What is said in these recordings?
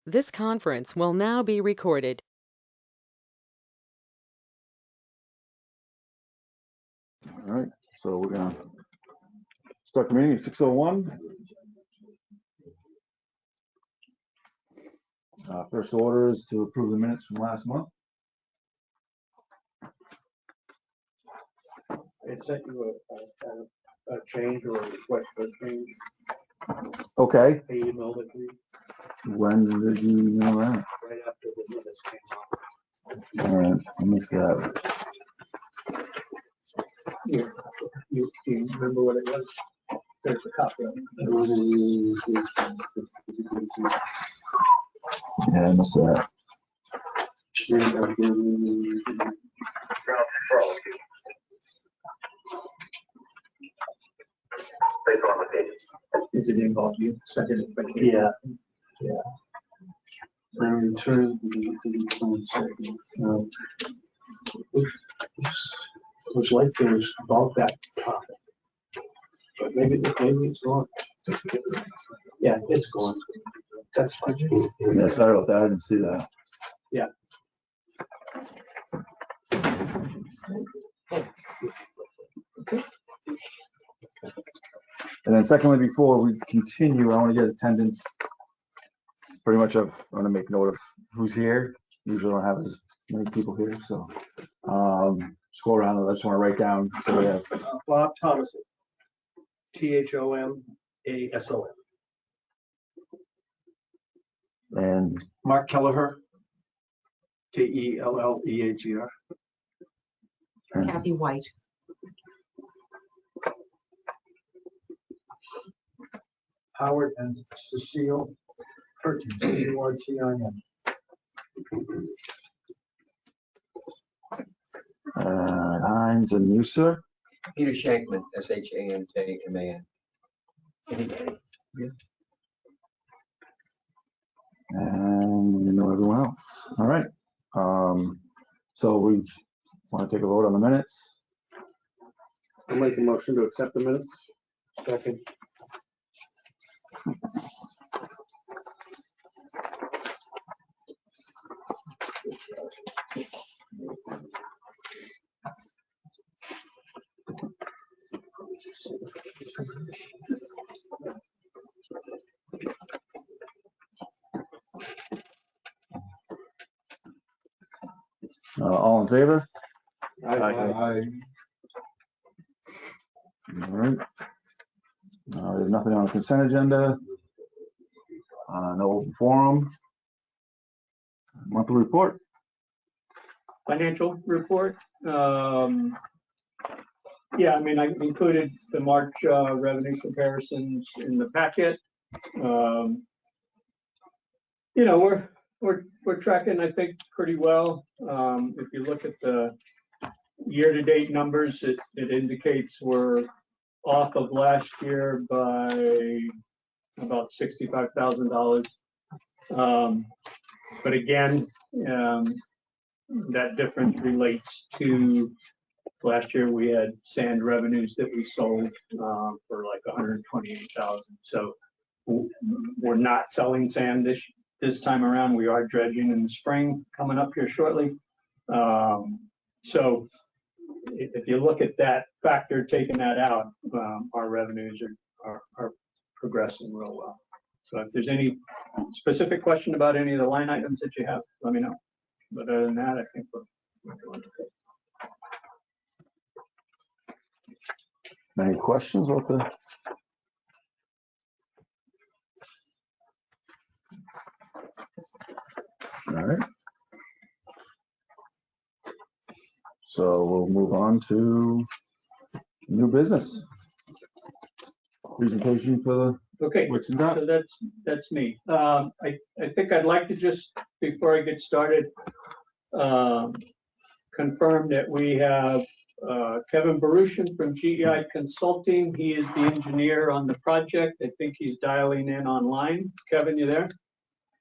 This conference will now be recorded. All right, so we're gonna start the meeting at 6:01. First order is to approve the minutes from last month. I sent you a change or a request for a change. Okay, I emailed it to you when did you know that? right after the minutes came out. All right, I missed that. You remember what it was? There's a copy of it. Yeah, I missed that. Is it involved you? Second. Yeah. Yeah. And return was like there was about that topic. But maybe it's gone. Yeah, it's gone. That's fine. Yeah, sorry about that, I didn't see that. Yeah. And then secondly, before we continue, I want to get attendance. Pretty much I want to make note of who's here. Usually don't have as many people here, so scroll around. I just want to write down. So we have Bob Thomason. THOMASON. and Mark Kelleher. KELLEHER. Kathy White. Howard and Cecile Curtin, CURTIN. Hines and Musa. Peter Shankman, SHANTMAN. And you know everyone else. All right. So we want to take a vote on the minutes. I'll make a motion to accept the minutes. Second. All in favor? Aye. All right. There's nothing on the consent agenda. No open forum. Monthly report. Financial report. Yeah, I mean, I included the March revenue comparisons in the packet. You know, we're tracking, I think, pretty well. If you look at the year-to-date numbers, it indicates we're off of last year by about $65,000. But again, that difference relates to last year we had sand revenues that we sold for like 128,000. So we're not selling sand this time around. We are dredging in the spring coming up here shortly. So if you look at that factor, taking that out, our revenues are progressing real well. So if there's any specific question about any of the line items that you have, let me know. But other than that, I think we're doing okay. Any questions about the? All right. So we'll move on to new business. Presentation for the. Okay, What's in that? so that's me. I think I'd like to just, before I get started, confirm that we have Kevin Baruchin from GEI Consulting. He is the engineer on the project. I think he's dialing in online. Kevin, you there?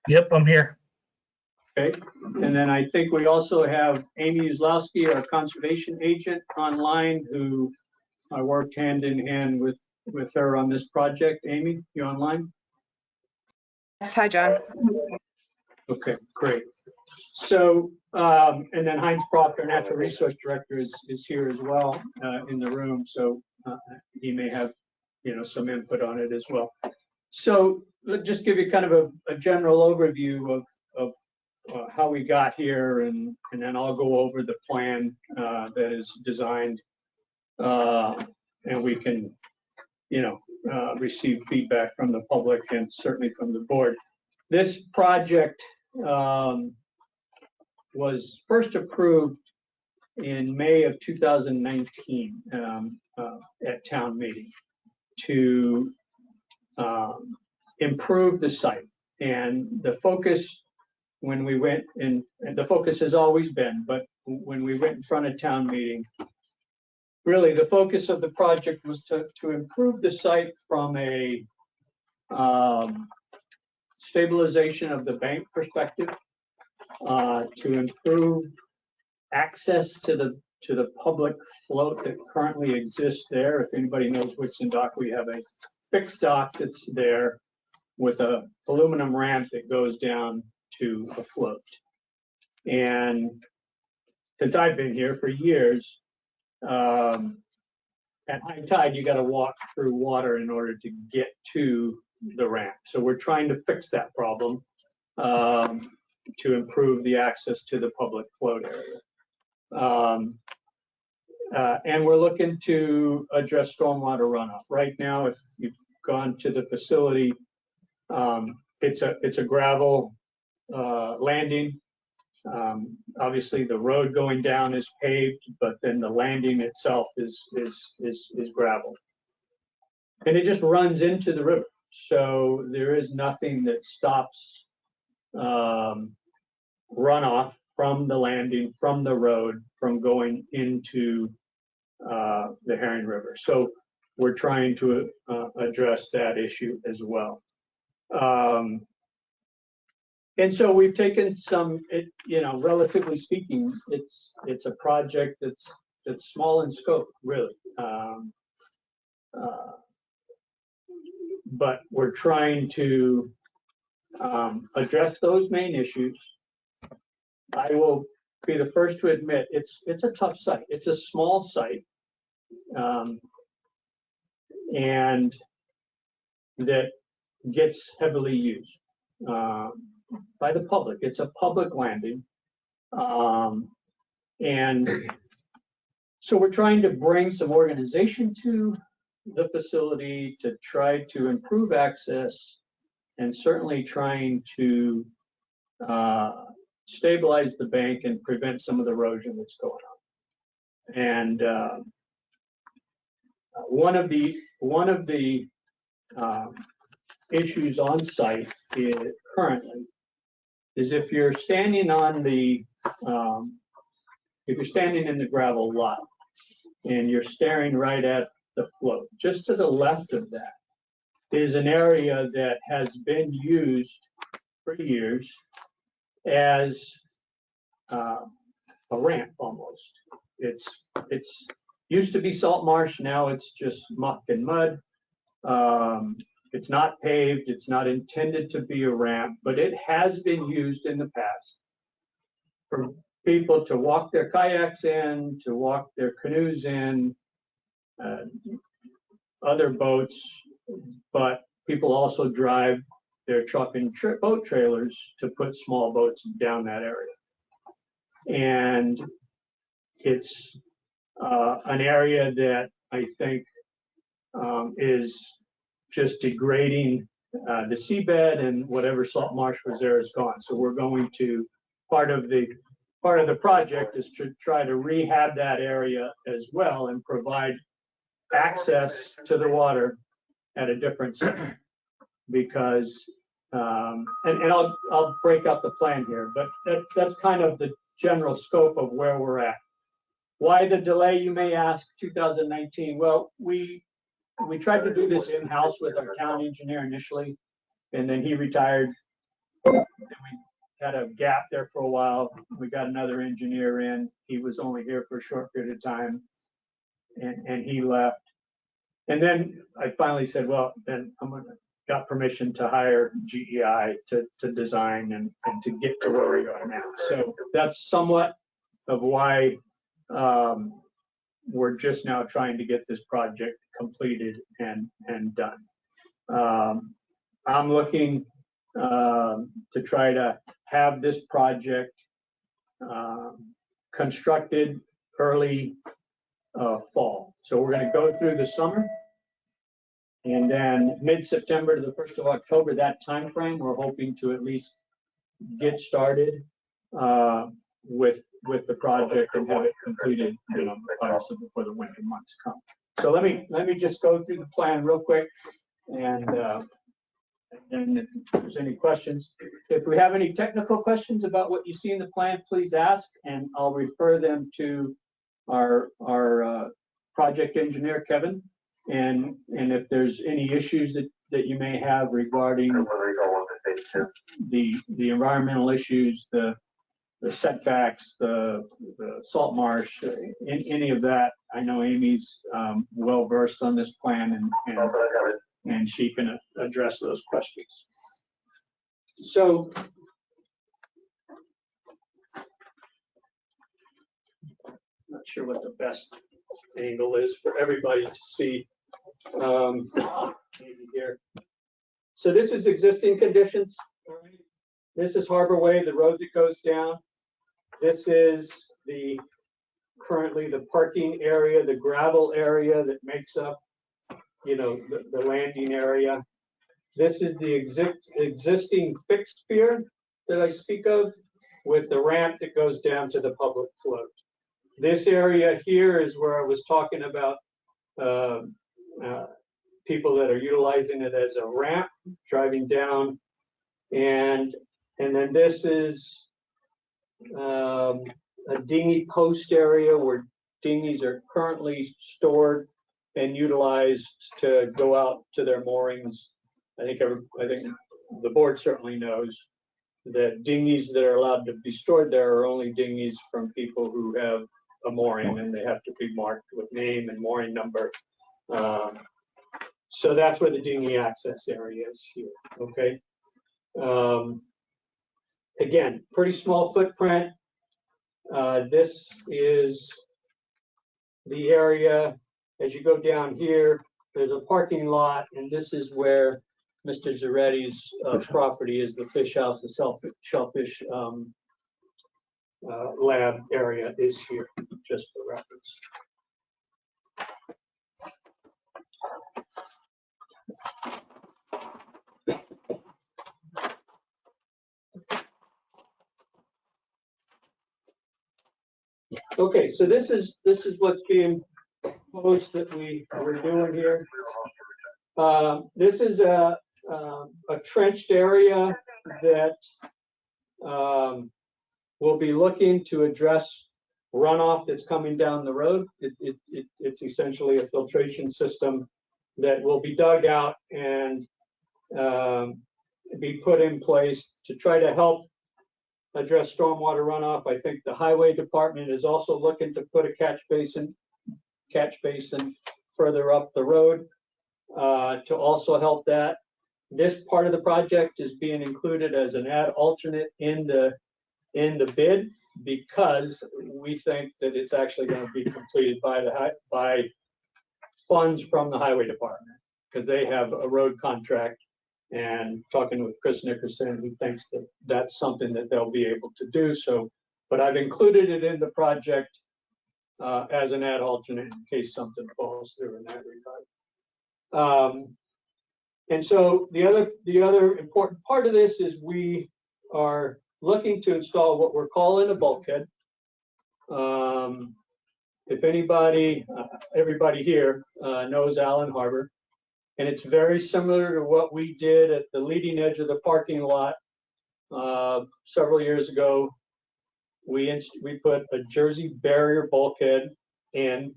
Yep, I'm here. Okay, and then I think we also have Amy Uzlowski, our conservation agent, online, who I worked hand in hand with her on this project. Amy, you online? Yes, hi, John. Okay, great. So, and then Heinz Proctor, Natural Resource Director, is here as well in the room, so he may have, some input on it as well. So let's just give you kind of a general overview of how we got here, and then I'll go over the plan that is designed, and we can, receive feedback from the public and certainly from the board. This project was first approved in May of 2019 at town meeting to improve the site. And the focus when we went in, and the focus has always been, but when we went in front of town meeting, really the focus of the project was to improve the site from a stabilization of the bank perspective, to improve access to the public float that currently exists there. If anybody knows Whitson Dock, we have a fixed dock that's there with a aluminum ramp that goes down to a float. And since I've been here for years, at high tide, you got to walk through water in order to get to the ramp. So we're trying to fix that problem to improve the access to the public float area. And we're looking to address stormwater runoff. Right now, if you've gone to the facility, it's a gravel landing. Obviously, the road going down is paved, but then the landing itself is gravel, and it just runs into the river. So there is nothing that stops runoff from the landing, from the road, from going into the Herring River. So we're trying to address that issue as well. And so we've taken some, relatively speaking, it's a project that's small in scope, really. But we're trying to address those main issues. I will be the first to admit it's a tough site. It's a small site, and that gets heavily used by the public. It's a public landing, and so we're trying to bring some organization to the facility to try to improve access, and certainly trying to stabilize the bank and prevent some of the erosion that's going on. And one of the issues on site currently is if you're standing on the if you're standing in the gravel lot and you're staring right at the float, just to the left of that is an area that has been used for years as a ramp almost. It's used to be salt marsh, now it's just muck and mud. It's not paved, it's not intended to be a ramp, but it has been used in the past for people to walk their kayaks in, to walk their canoes in, other boats, but people also drive their truck and boat trailers to put small boats down that area. And it's an area that I think is just degrading the seabed, and whatever salt marsh was there is gone. So we're going to, part of the project is to try to rehab that area as well and provide access to the water at a different site. Because and I'll break out the plan here, but that's kind of the general scope of where we're at. Why the delay, you may ask? 2019. Well, we tried to do this in-house with our town engineer initially, and then he retired. And we had a gap there for a while. We got another engineer in. He was only here for a short period of time, and he left. And then I finally said, well, then I'm going to got permission to hire GEI to design and to get to where we are now. So that's somewhat of why we're just now trying to get this project completed and done. I'm looking to try to have this project constructed early fall. So we're going to go through the summer, and then mid-September to the 1st of October, that time frame, we're hoping to at least get started with the project and have it completed, obviously before the winter months come. So let me just go through the plan real quick, and if there's any questions. If we have any technical questions about what you see in the plan, please ask, and I'll refer them to our project engineer, Kevin. And if there's any issues that you may have regarding the environmental issues, the setbacks, the salt marsh, any of that, I know Amy's well versed on this plan, and she can address those questions. So not sure what the best angle is for everybody to see. Maybe here. So this is existing conditions. This is Harbor Way, the road that goes down. This is currently the parking area, the gravel area that makes up, the landing area. This is the existing fixed pier that I speak of, with the ramp that goes down to the public float. This area here is where I was talking about people that are utilizing it as a ramp, driving down, and then this is a dinghy post area where dinghies are currently stored and utilized to go out to their moorings. I think the board certainly knows that dinghies that are allowed to be stored there are only dinghies from people who have a mooring, and they have to be marked with name and mooring number. So that's where the dinghy access area is here, okay? Again, pretty small footprint. This is the area, as you go down here, there's a parking lot, and this is where Mr. Zaretti's property is, the fish house, the shellfish lab area is here, just for reference. Okay, so this is what's being proposed that we're doing here. This is a trenched area that we'll be looking to address runoff that's coming down the road. It's essentially a filtration system that will be dug out and be put in place to try to help address stormwater runoff. I think the highway department is also looking to put a catch basin further up the road to also help that. This part of the project is being included as an ad alternate in the bid, because we think that it's actually going to be completed by funds from the highway department, because they have a road contract. And talking with Chris Nickerson, he thinks that that's something that they'll be able to do. So, but I've included it in the project as an ad alternate in case something falls through in that regard. And so the other important part of this is we are looking to install what we're calling a bulkhead. If anybody, everybody here knows Allen Harbor, and it's very similar to what we did at the leading edge of the parking lot several years ago. We put a Jersey barrier bulkhead in.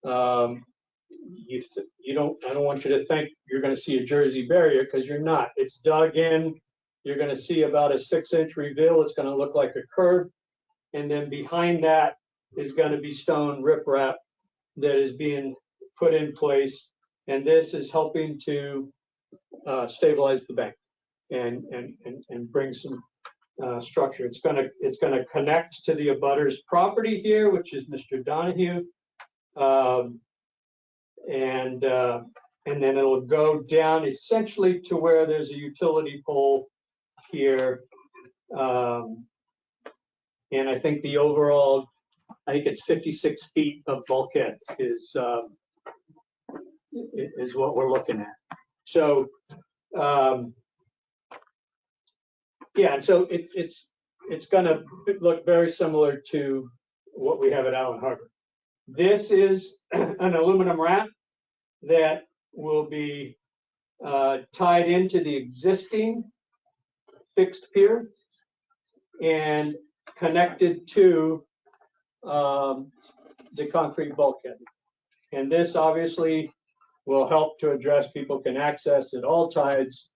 I don't want you to think you're going to see a Jersey barrier, because you're not. It's dug in. You're going to see about a 6-inch reveal. It's going to look like a curve. And then behind that is going to be stone riprap that is being put in place. And this is helping to stabilize the bank and bring some structure. It's gonna connect to the abutter's property here, which is Mr. Donahue. And then it'll go down essentially to where there's a utility pole here. And I think the overall, I think it's 56 feet of bulkhead is what we're looking at. So, yeah, so it's gonna look very similar to what we have at Allen Harbor. This is an aluminum wrap that will be tied into the existing fixed pier and connected to the concrete bulkhead. And this obviously will help to address people can access at all tides,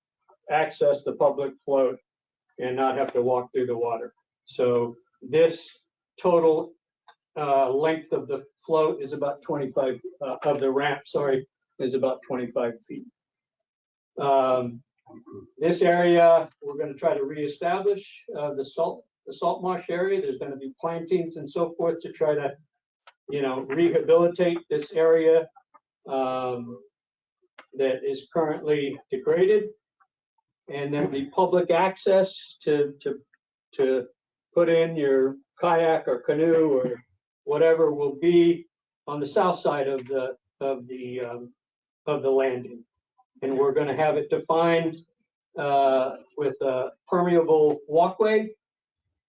access the public float, and not have to walk through the water. So this total length of the float is about 25, of the ramp, sorry, is about 25 feet. This area, we're going to try to reestablish the salt marsh area. There's going to be plantings and so forth to try to, rehabilitate this area that is currently degraded. And then the public access to put in your kayak or canoe or whatever will be on the south side of the landing. And we're going to have it defined with a permeable walkway.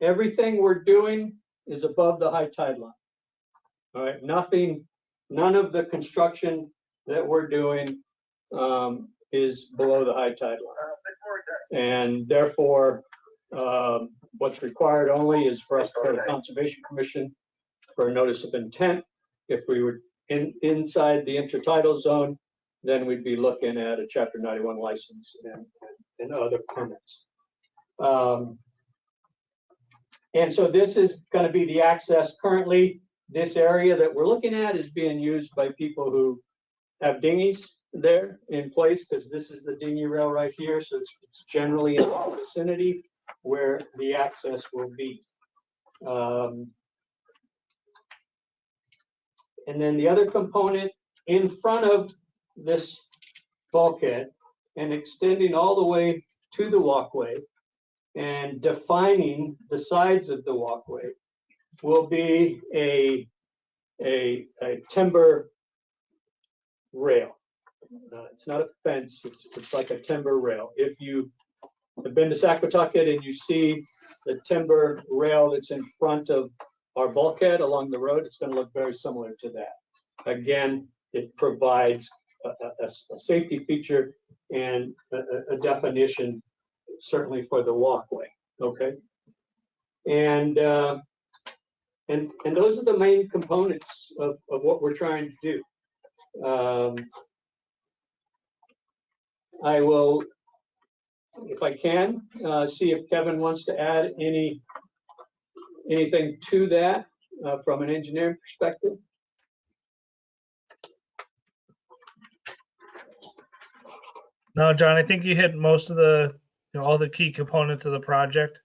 Everything we're doing is above the high tide line. All right, none of the construction that we're doing is below the high tide line. And therefore, what's required only is for us to go to Conservation Commission for a notice of intent. If we were inside the intertidal zone, then we'd be looking at a Chapter 91 license and other permits. And so this is going to be the access. Currently, this area that we're looking at is being used by people who have dinghies there in place, because this is the dinghy rail right here. So it's generally in the vicinity where the access will be. And then the other component in front of this bulkhead and extending all the way to the walkway and defining the sides of the walkway will be a timber rail. It's not a fence, it's like a timber rail. If you have been to Saquatucket and you see the timber rail that's in front of our bulkhead along the road, it's going to look very similar to that. Again, it provides a safety feature and a definition, certainly for the walkway. Okay, and those are the main components of what we're trying to do. I will, if I can, see if Kevin wants to add anything to that from an engineering perspective. No, John, I think you hit most of the, all the key components of the project.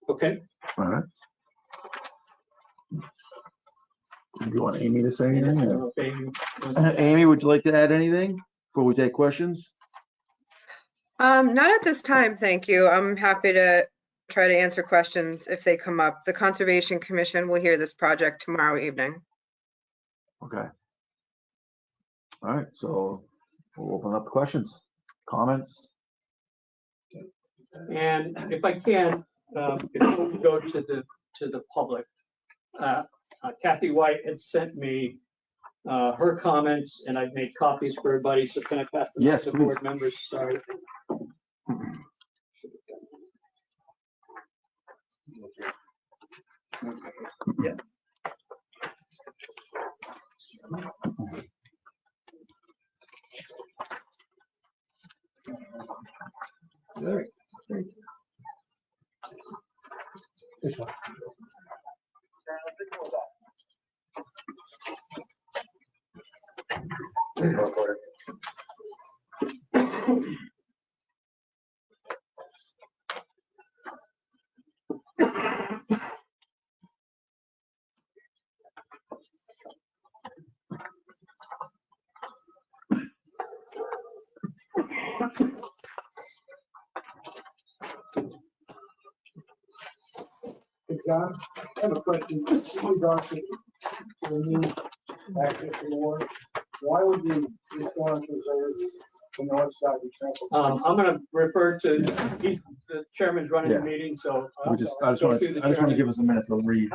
Okay. All right. Do you want Amy to say anything? or- Okay. Amy, would you like to add anything before we take questions? Not at this time, thank you. I'm happy to try to answer questions if they come up. The Conservation Commission will hear this project tomorrow evening. Okay. All right, so we'll open up the questions, comments. And if I can, before we go to the public, Kathy White had sent me her comments, and I've made copies for everybody. So can I pass them Yes, to the please. board members? Sorry. Yeah. All right. This one. John, I have a question in regards to the new access to the water. Why would the restore and preserve the north side of Central? I'm gonna refer to, the chairman's running the Yeah. meeting, so. I just want to give us a minute to read.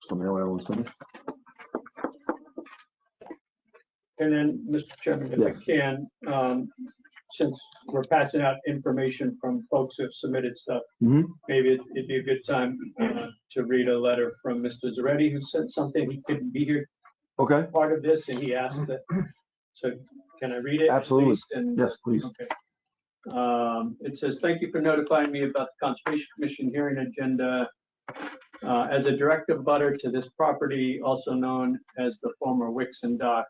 Let me know when everyone's finished. And then, Mr. Chairman, if I can, since we're passing out information from folks who have submitted stuff, maybe it'd be a good time to read a letter from Mr. Zaretti, who sent something. He couldn't be here Okay, part of this, and he asked that. So can I read it? at Absolutely. least? And yes, please. okay. It says, thank you for notifying me about the Conservation Commission hearing agenda. As a direct abutter to this property, also known as the former Wixon Dock,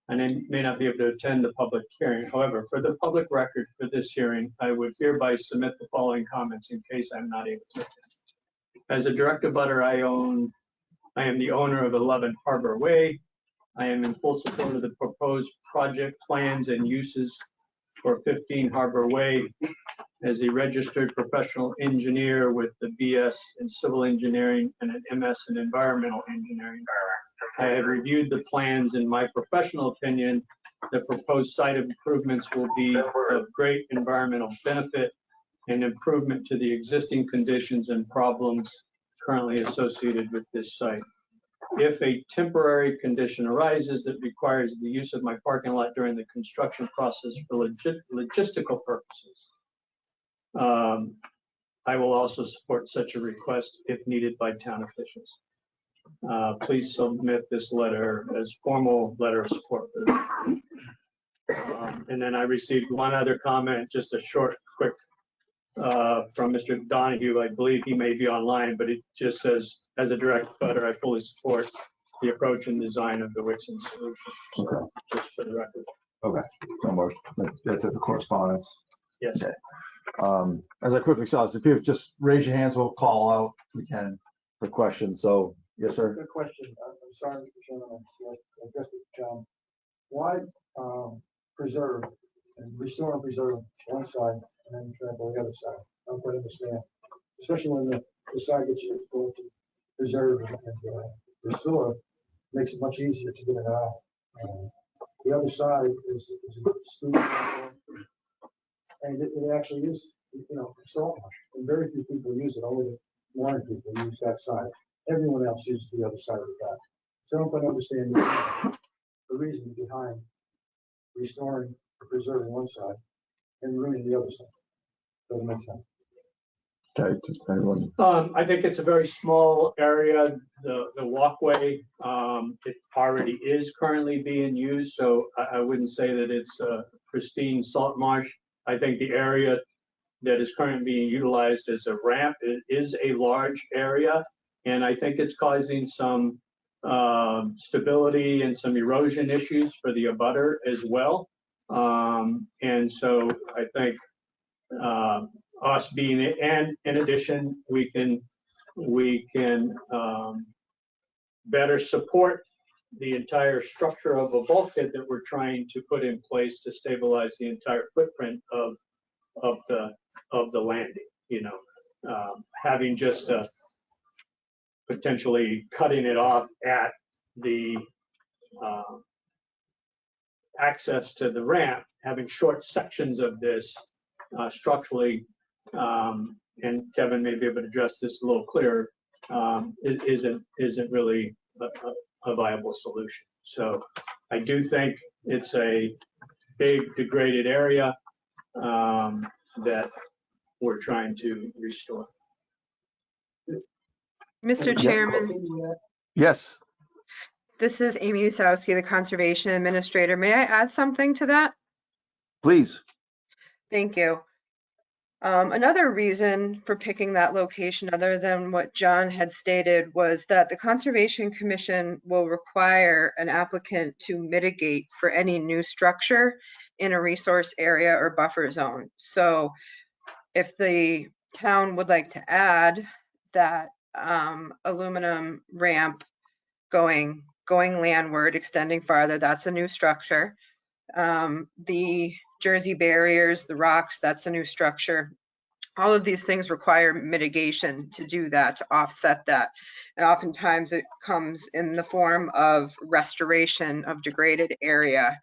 and I may not be able to attend the public hearing. However, for the public record for this hearing, I would hereby submit the following comments in case I'm not able to attend. As a direct abutter, I am the owner of 11 Harbor Way. I am in full support of the proposed project plans and uses for 15 Harbor Way. As a registered professional engineer with the BS in civil engineering and an MS in environmental engineering, I have reviewed the plans. In my professional opinion, the proposed site improvements will be of great environmental benefit and improvement to the existing conditions and problems currently associated with this site. If a temporary condition arises that requires the use of my parking lot during the construction process for logistical purposes, I will also support such a request if needed by town officials. Please submit this letter as formal letter of support. And then I received one other comment, just a short, quick, from Mr. Donahue. I believe he may be online, but it just says, as a direct abutter, I fully support the approach and design of the Wixon solution. Okay. Just for the record. Okay. No more. That's it, the correspondence. Yes. Okay. As I quickly saw, so if you just raise your hands, we'll call out if we can for questions. So, yes, sir. Good question. I'm sorry, Mr. Chairman, I addressed it to John. Why preserve and restore and preserve one side and then trample the other side? I don't quite understand, especially when the side that you're going to preserve and restore makes it much easier to get it out. The other side is steep, and it actually is, salt marsh, and very few people use it. Only one people use that side. Everyone else uses the other side of the dock. So I don't quite understand the reason behind restoring or preserving one side and ruining the other side. Doesn't make sense. Okay, just anyone. I think it's a very small area. The walkway, it already is currently being used, so I wouldn't say that it's a pristine salt marsh. I think the area that is currently being utilized as a ramp is a large area, and I think it's causing some stability and some erosion issues for the abutter as well. And so I think us being it, and in addition, we can better support the entire structure of a bulkhead that we're trying to put in place to stabilize the entire footprint of the landing. You know, having just potentially cutting it off at the access to the ramp, having short sections of this structurally, and Kevin may be able to address this a little clearer, isn't really a viable solution. So I do think it's a big degraded area that we're trying to restore. Mr. Chairman, Yes, this is Amy Usowski, the Conservation Administrator. May I add something to that? please. Thank you. Another reason for picking that location, other than what John had stated, was that the Conservation Commission will require an applicant to mitigate for any new structure in a resource area or buffer zone. So if the town would like to add that aluminum ramp going landward, extending farther, that's a new structure. The Jersey barriers, the rocks, that's a new structure. All of these things require mitigation to do that, to offset that. And oftentimes it comes in the form of restoration of degraded area.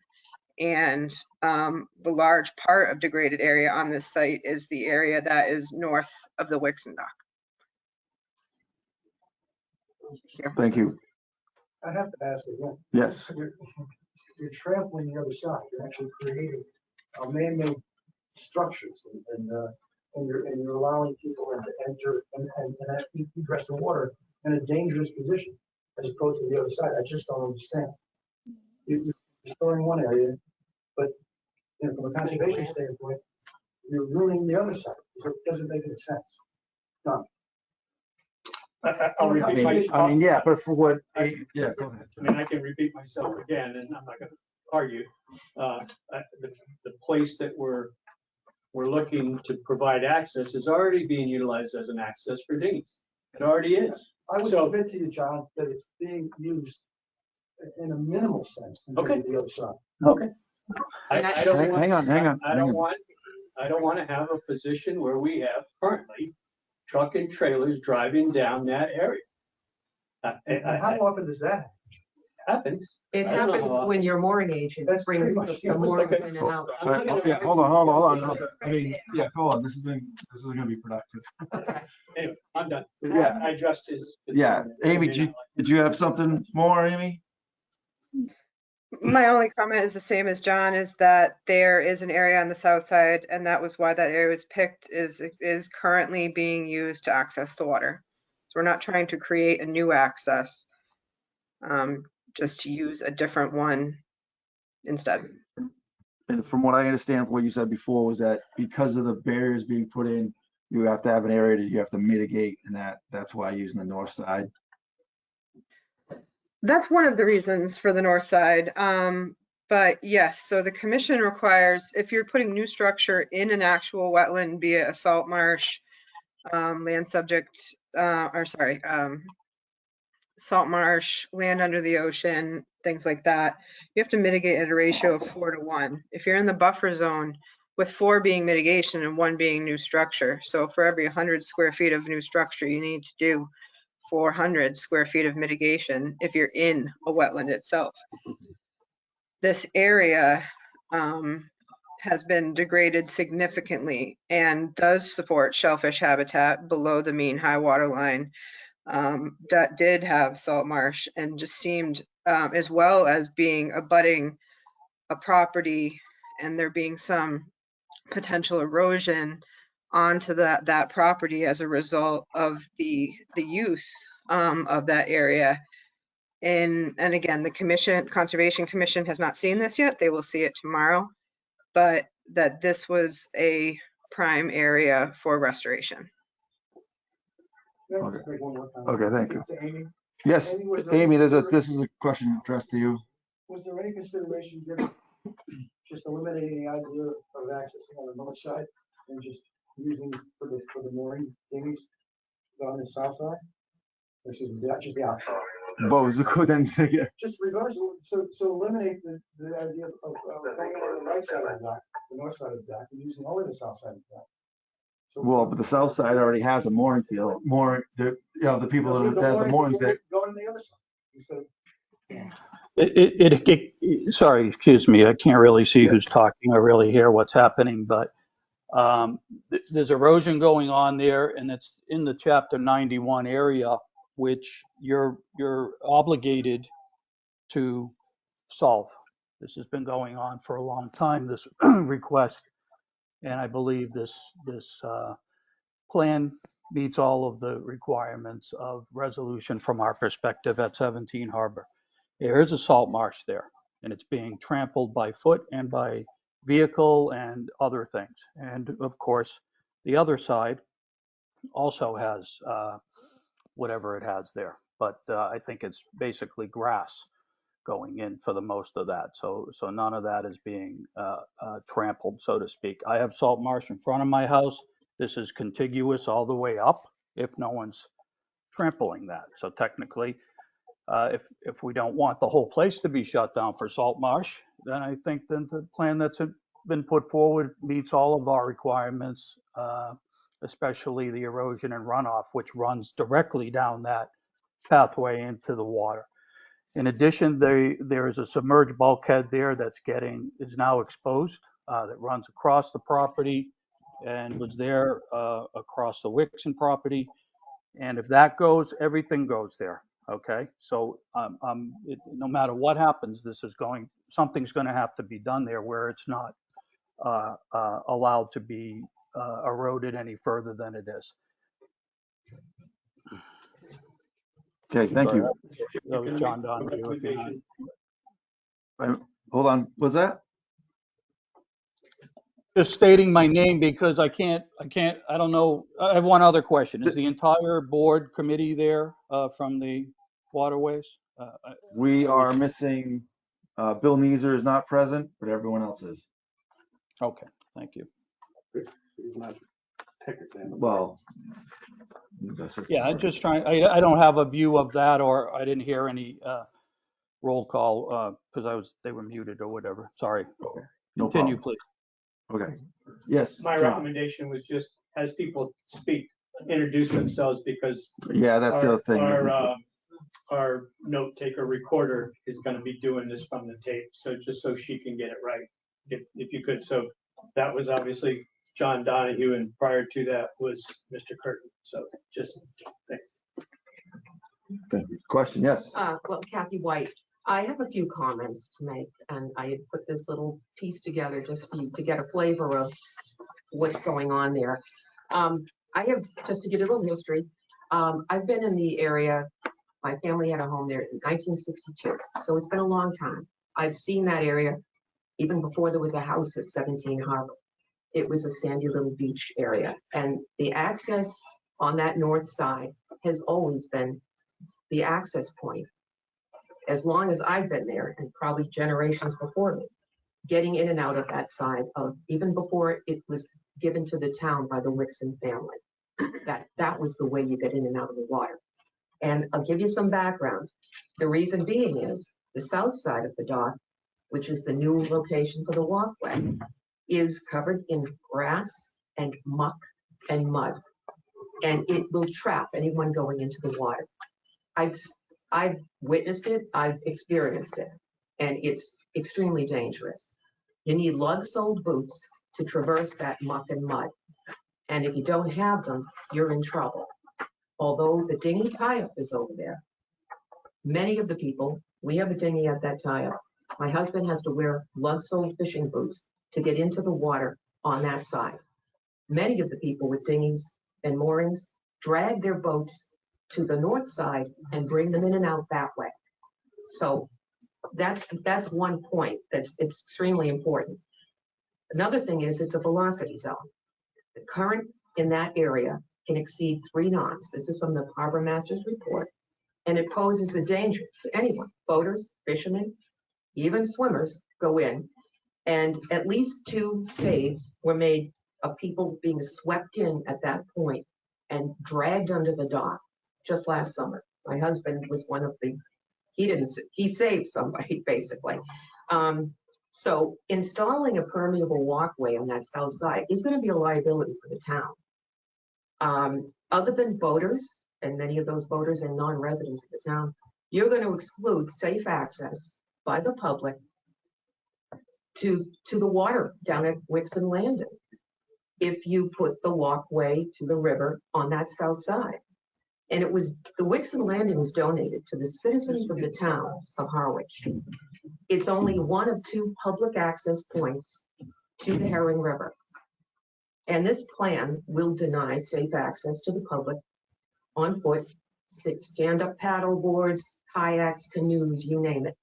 And the large part of degraded area on this site is the area that is north of the Wixon Dock. Thank you. I have to ask again. Yes. You're trampling the other side. You're actually creating man-made structures, and you're allowing people to enter and egress the water in a dangerous position as opposed to the other side. I just don't understand. You're restoring one area, but from a conservation standpoint, you're ruining the other side. So it doesn't make any sense. None. I'll repeat myself. I mean, yeah, but for what, yeah, go ahead. I mean, I can repeat myself again, and I'm not going to argue. The place that we're looking to provide access is already being utilized as an access for dinghies. It already is. I would So- admit to you, John, that it's being used in a minimal sense compared to the other side. Okay. I don't want. Hang on. I don't want to have a position where we have currently truck and trailers driving down that area. And how often does that Happens. It I don't know happens how- when your mooring agent That's brings pretty much- the moorings Okay. in and out. Yeah, hold on. I mean, yeah, hold on. This isn't gonna be productive. Anyway, I'm done. Yeah. I addressed his. Yeah, Amy, did you have something more, Amy? My only comment is the same as John, is that there is an area on the south side, and that was why that area was picked, is currently being used to access the water. So we're not trying to create a new access, just to use a different one instead. And from what I understand, what you said before was that because of the barriers being put in, you have to have an area that you have to mitigate, and that's why using the north side. That's one of the reasons for the north side. But yes, so the commission requires, if you're putting new structure in an actual wetland, be it a salt marsh, land subject, salt marsh, land under the ocean, things like that, you have to mitigate at a ratio of 4:1. If you're in the buffer zone, with 4 being mitigation and 1 being new structure. So for every 100 square feet of new structure, you need to do 400 square feet of mitigation if you're in a wetland itself. This area has been degraded significantly and does support shellfish habitat below the mean high water line. That did have salt marsh and just seemed, as well as being abutting a property and there being some potential erosion onto that property as a result of the use of that area. And again, the Conservation Commission has not seen this yet. They will see it tomorrow, but that this was a prime area for restoration. Can I just make one more comment? Okay, thank you. To Amy, Yes, Amy, was there any Amy, consider- this is a question addressed to you. Was there any consideration given, just eliminating the idea of accessing on the north side and just using for the mooring dinghies on the south side? Or excuse me, just the outside? What was the code then? Just reverse, so eliminate the idea of going on the right side of the dock, the north side of the dock, and using only the south side of the dock. So- Well, but the south side already has a mooring field, the people that have the moorings there. Go on the other side instead of. Sorry, excuse me, I can't really see who's talking or really hear what's happening, but there's erosion going on there, and it's in the Chapter 91 area, which you're obligated to solve. This has been going on for a long time, this request, and I believe this plan meets all of the requirements of resolution from our perspective at 17 Harbor. There is a salt marsh there, and it's being trampled by foot and by vehicle and other things. And of course, the other side also has whatever it has there, but I think it's basically grass going in for the most of that. So none of that is being trampled, so to speak. I have salt marsh in front of my house. This is contiguous all the way up if no one's trampling that. So technically, if we don't want the whole place to be shut down for salt marsh, then I think then the plan that's been put forward meets all of our requirements, especially the erosion and runoff, which runs directly down that pathway into the water. In addition, there is a submerged bulkhead there is now exposed, that runs across the property and was there across the Wixon property. And if that goes, everything goes there. Okay, so no matter what happens, something's going to have to be done there where it's not allowed to be eroded any further than it is. Okay, thank you. That was John Donahue. If you're not- Hold on, was that? Just stating my name because I don't know. I have one other question. Is the entire board committee there from the waterways? We are missing, Bill Neeser is not present, but everyone else is. Okay, thank you. Well. Yeah, I'm just trying, I don't have a view of that, or I didn't hear any roll call because they were muted or whatever. Sorry. No Continue, problem. please. Okay, yes. My John. recommendation was just as people speak, introduce themselves because Yeah, that's the other thing. our note taker recorder is going to be doing this from the tape. So just so she can get it right, if you could. So that was obviously John Donahue, and prior to that was Mr. Curtin. So just thanks. Thank you. Question, yes. Well, Kathy White, I have a few comments to make, and I had put this little piece together just for you to get a flavor of what's going on there. I have, just to give you a little history, I've been in the area, my family had a home there in 1962, so it's been a long time. I've seen that area even before there was a house at 17 Harbor. It was a sandy little beach area, and the access on that north side has always been the access point. As long as I've been there, and probably generations before me, getting in and out of that side of, even before it was given to the town by the Wixon family, that was the way you get in and out of the water. And I'll give you some background. The reason being is the south side of the dock, which is the new location for the walkway, is covered in grass and muck and mud, and it will trap anyone going into the water. I've witnessed it, I've experienced it, and it's extremely dangerous. You need lug-soled boots to traverse that muck and mud, and if you don't have them, you're in trouble. Although the dinghy tie-up is over there, many of the people, we have a dinghy at that tie-up. My husband has to wear lug-soled fishing boots to get into the water on that side. Many of the people with dinghies and moorings drag their boats to the north side and bring them in and out that way. So that's one point that's extremely important. Another thing is it's a velocity zone. The current in that area can exceed 3 knots. This is from the Harbor Master's report. and it poses a danger to anyone. Boaters, fishermen, even swimmers go in, and at least 2 saves were made of people being swept in at that point and dragged under the dock just last summer. My husband was one of the, he saved somebody basically. So installing a permeable walkway on that south side is going to be a liability for the town. Other than boaters, and many of those boaters are non-residents of the town, you're going to exclude safe access by the public to the water down at Wixon Landing if you put the walkway to the river on that south side. And it was, the Wixon Landing was donated to the citizens of the town of Harwich. It's only one of 2 public access points to the Herring River. And this plan will deny safe access to the public on foot, stand-up paddle boards, kayaks, canoes, you name it.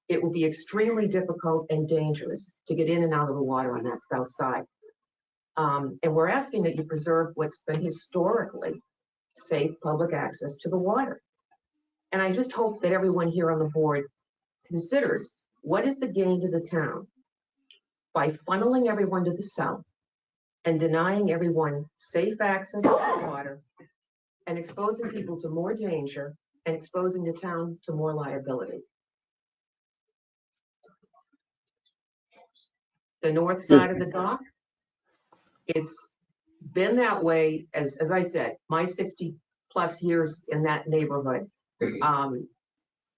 It will be extremely difficult and dangerous to get in and out of the water on that south side. And we're asking that you preserve what's been historically safe public access to the water. And I just hope that everyone here on the board considers what is the gain to the town by funneling everyone to the south and denying everyone safe access to the water and exposing people to more danger and exposing the town to more liability. The north side of the dock, it's been that way, as I said, my 60+ years in that neighborhood.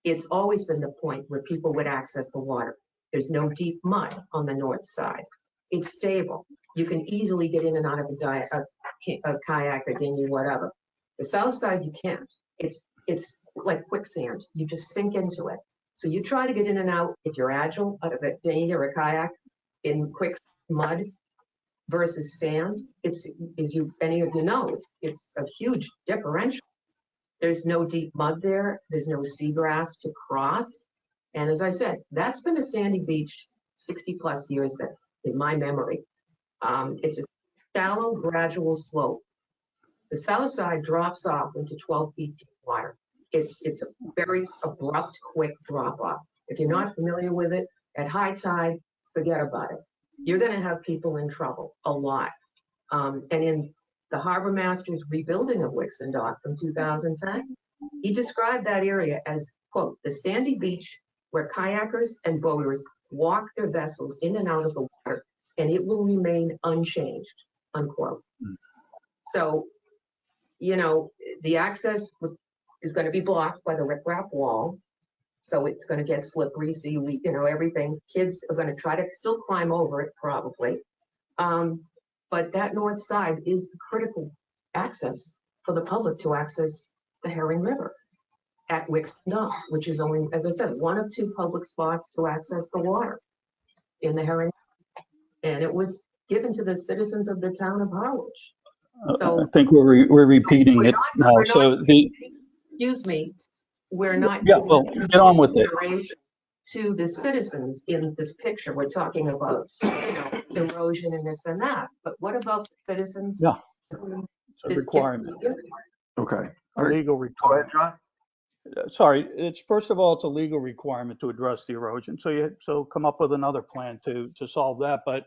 It's always been the point where people would access the water. There's no deep mud on the north side. It's stable. You can easily get in and out of a kayak, a dinghy, whatever. The south side, you can't. It's like quicksand. You just sink into it. So you try to get in and out, if you're agile, out of a dinghy or a kayak in quick mud versus sand. It's, as you, any of you know, it's a huge differential. There's no deep mud there. There's no seagrass to cross. And as I said, that's been a sandy beach 60+ years that, in my memory. It's a shallow, gradual slope. The south side drops off into 12 feet deep water. It's a very abrupt, quick drop off. If you're not familiar with it, at high tide, forget about it. You're going to have people in trouble a lot. And in the harbor master's rebuilding of Wixon Dock from 2010, he described that area as, quote, the sandy beach where kayakers and boaters walk their vessels in and out of the water, and it will remain unchanged, unquote. So, you know, the access is going to be blocked by the riprap wall. So it's going to get slippery, seaweed, you know, everything. Kids are going to try to still climb over it, probably. But that north side is the critical access for the public to access the Herring River at Wixon Dock, which is only, as I said, one of 2 public spots to access the water in the Herring River. And it was given to the citizens of the town of Harwich. So I think we're repeating it now. So excuse me, we're not yeah, well, get on with it. consideration to the citizens in this picture. We're talking about, you know, erosion and this and that, but what about the citizens? Yeah, it's a requirement, Okay. a legal Go ahead, requirement. John. Sorry, it's first of all, it's a legal requirement to address the erosion. So come up with another plan to solve that. But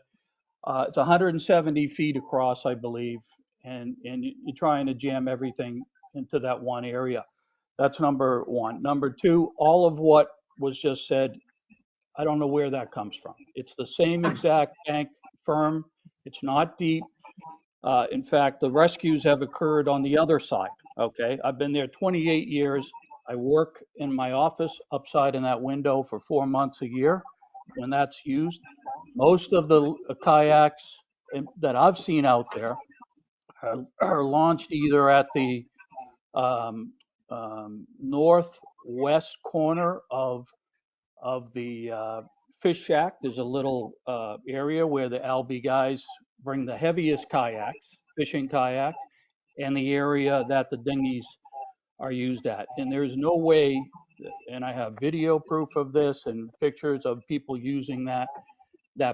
it's 170 feet across, I believe, and you're trying to jam everything into that one area. That's number one. Number two, all of what was just said, I don't know where that comes from. It's the same exact bank firm. It's not deep. In fact, the rescues have occurred on the other side. Okay, I've been there 28 years. I work in my office upside in that window for 4 months a year when that's used. Most of the kayaks that I've seen out there are launched either at the northwest corner of the fish shack. There's a little area where the Albee guys bring the heaviest kayaks, fishing kayak, and the area that the dinghies are used at. And there's no way, and I have video proof of this and pictures of people using that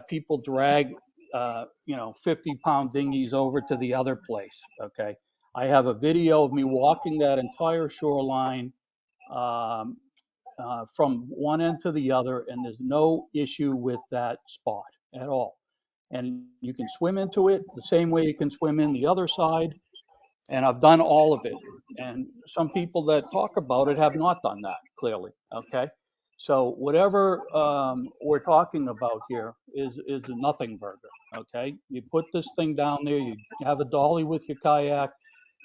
people drag 50-pound dinghies over to the other place. Okay, I have a video of me walking that entire shoreline from one end to the other, and there's no issue with that spot at all. And you can swim into it the same way you can swim in the other side. And I've done all of it. And some people that talk about it have not done that, clearly. Okay. So whatever we're talking about here is a nothing burger. Okay. You put this thing down there, you have a dolly with your kayak,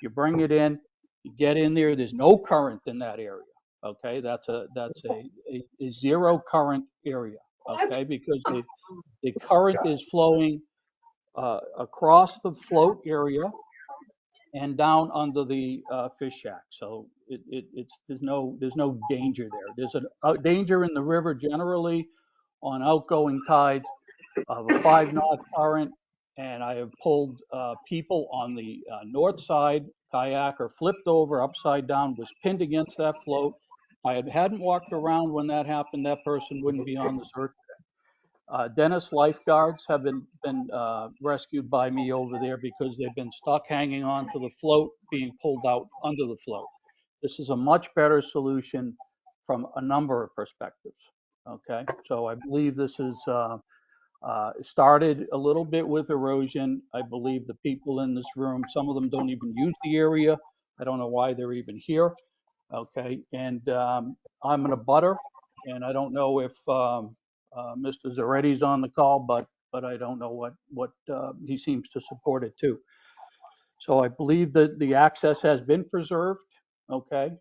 you bring it in, you get in there. There's no current in that area. Okay. That's a zero current area. Okay. Because the current is flowing across the float area and down under the fish shack. So there's no danger there. There's a danger in the river generally on outgoing tides of a 5-knot current, and I have pulled people on the north side kayak or flipped over upside down, was pinned against that float. If I hadn't walked around when that happened, that person wouldn't be on this earth. Dennis lifeguards have been rescued by me over there because they've been stuck hanging on to the float, being pulled out under the float. This is a much better solution from a number of perspectives. Okay, so I believe this is started a little bit with erosion. I believe the people in this room, some of them don't even use the area. I don't know why they're even here. Okay, and I'm in a butter, and I don't know if Mr. Zaretti's on the call, but I don't know what he seems to support it too. So I believe that the access has been preserved, okay?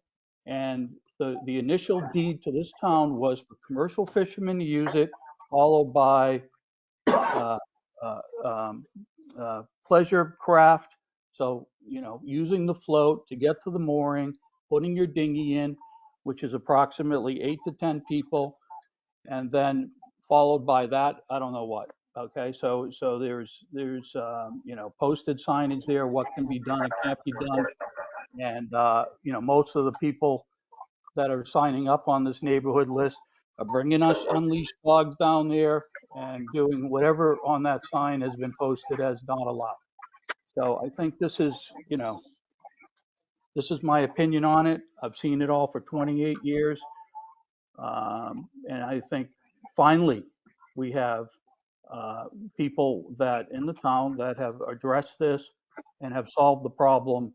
And the initial deed to this town was for commercial fishermen to use it, followed by pleasure craft. So, using the float to get to the mooring, putting your dinghy in, which is approximately 8 to 10 people, and then followed by that, I don't know what. Okay, so there's posted signage there, what can be done, it can't be done, and most of the people that are signing up on this neighborhood list are bringing us unleashed dogs down there and doing whatever on that sign has been posted as not allowed. So I think this is my opinion on it. I've seen it all for 28 years. And I think finally we have people that in the town that have addressed this and have solved the problem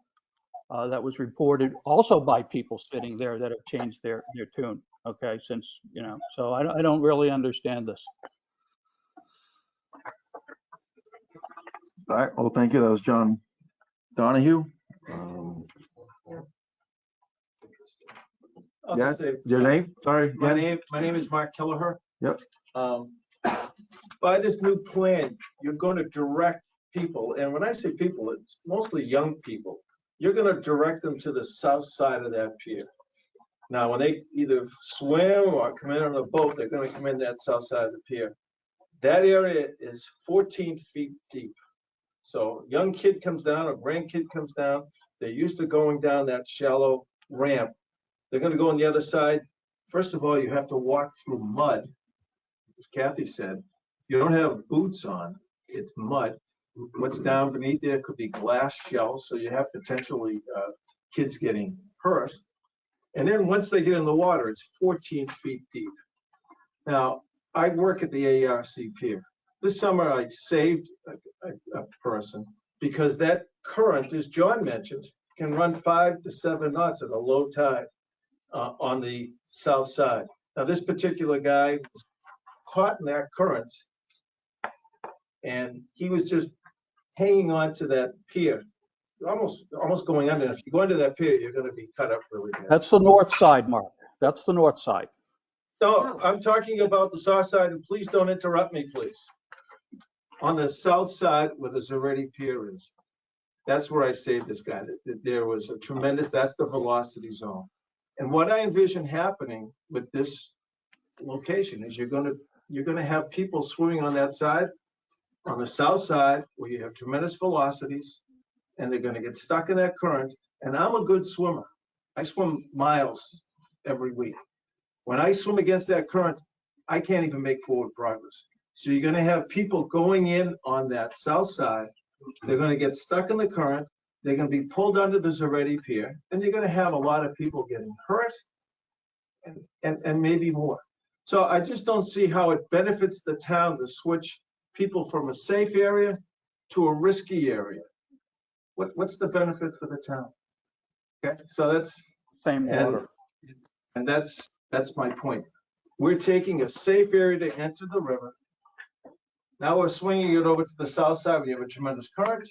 that was reported also by people sitting there that have changed their tune. Okay, since, so I don't really understand this. All right, well, thank you. That was John Donahue. Yeah, your name? Sorry. My name is Mark Kelleher. Yep. By this new plan, you're going to direct people, and when I say people, it's mostly young people. You're going to direct them to the south side of that pier. Now, when they either swim or come in on a boat, they're going to come in that south side of the pier. That area is 14 feet deep. So young kid comes down, or grandkid comes down, they're used to going down that shallow ramp. They're going to go on the other side. First of all, you have to walk through mud. As Kathy said, you don't have boots on, it's mud. What's down beneath there could be glass shells, so you have potentially kids getting hurt. And then once they get in the water, it's 14 feet deep. Now, I work at the ARC pier. This summer, I saved a person because that current, as John mentioned, can run 5 to 7 knots at a low tide on the south side. Now, this particular guy was caught in that current, and he was just hanging on to that pier, almost going under. If you go under that pier, you're going to be cut up really bad. That's the north side, Mark. That's the north side. No, I'm talking about the south side, and please don't interrupt me, please. On the south side where the Zaretti Pier is, that's where I saved this guy. There was a tremendous, that's the velocity zone. And what I envision happening with this location is you're gonna have people swimming on that side, on the south side, where you have tremendous velocities, and they're gonna get stuck in that current. And I'm a good swimmer. I swim miles every week. When I swim against that current, I can't even make forward progress. So you're gonna have people going in on that south side. They're gonna get stuck in the current. They're gonna be pulled under the Zaretti Pier, and you're gonna have a lot of people getting hurt and maybe more. So I just don't see how it benefits the town to switch people from a safe area to a risky area. What's the benefit for the town? Okay, so Same and, water. and that's my point. We're taking a safe area to enter the river. Now we're swinging it over to the south side. We have a tremendous current.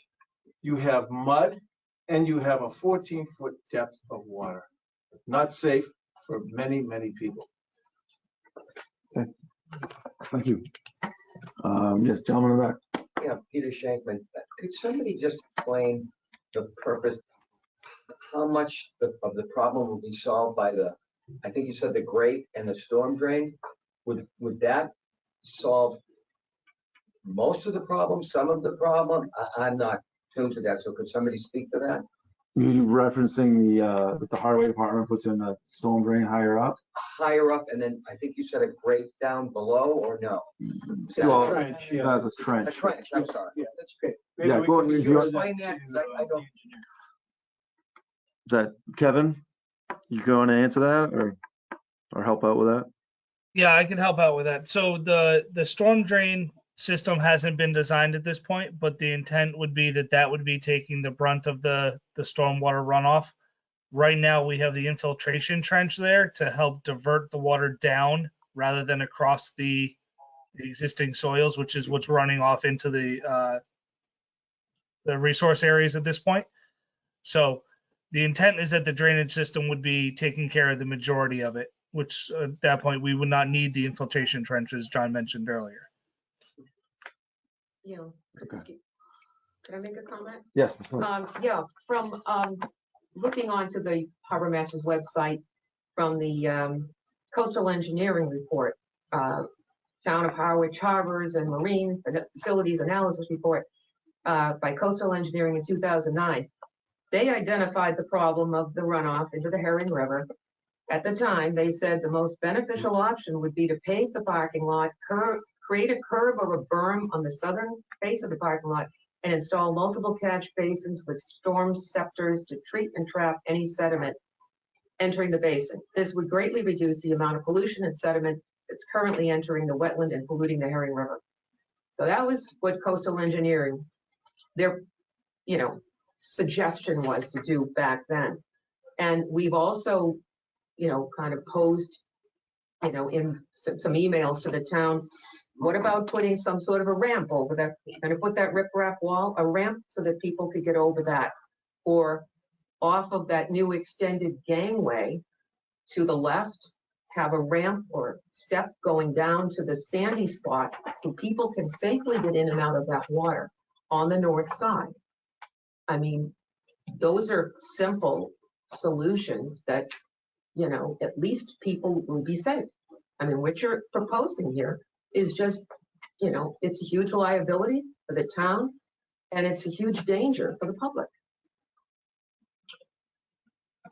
You have mud, and you have a 14-foot depth of water. Not safe for many, many people. Thank you. Yes, gentleman in the back. Yeah, Peter Shankman, could somebody just explain the purpose, how much of the problem will be solved by I think you said the grate and the storm drain? Would that solve most of the problem, some of the problem? I'm not tuned to that, so could somebody speak to that? You referencing that the highway department puts in a storm drain higher up? Higher up, and then I think you said a grate down below, or no? Is that Well, Trench, yeah. that's a a trench. trench, I'm sorry. Yeah, that's okay. Yeah, Maybe go we ahead. can You give explain that that, 'cause I to, don't- the engineer. Is that Kevin? You going to answer that or help out with that? Yeah, I can help out with that. So the storm drain system hasn't been designed at this point, but the intent would be that would be taking the brunt of the stormwater runoff. Right now, we have the infiltration trench there to help divert the water down rather than across the existing soils, which is what's running off into the resource areas at this point. So the intent is that the drainage system would be taking care of the majority of it, which at that point, we would not need the infiltration trenches John mentioned earlier. Yeah. Okay. Could I make a comment? Yes. Yeah, from looking onto the Harbor Master's website from the coastal engineering report, Town of Harwich Harbors and Marine Facilities Analysis Report by Coastal Engineering in 2009, they identified the problem of the runoff into the Herring River. At the time, they said the most beneficial option would be to pave the parking lot, create a curb or a berm on the southern face of the parking lot, and install multiple catch basins with storm scepters to treat and trap any sediment entering the basin. This would greatly reduce the amount of pollution and sediment that's currently entering the wetland and polluting the Herring River. So that was what coastal engineering, their, suggestion was to do back then. And we've also, kind of posed, in some emails to the town, what about putting some sort of a ramp over that? Going to put that riprap wall, a ramp so that people could get over that, or off of that new extended gangway to the left, have a ramp or step going down to the sandy spot so people can safely get in and out of that water on the north side. I mean, those are simple solutions that, at least people will be safe. I mean, what you're proposing here is just, it's a huge liability for the town and it's a huge danger for the public.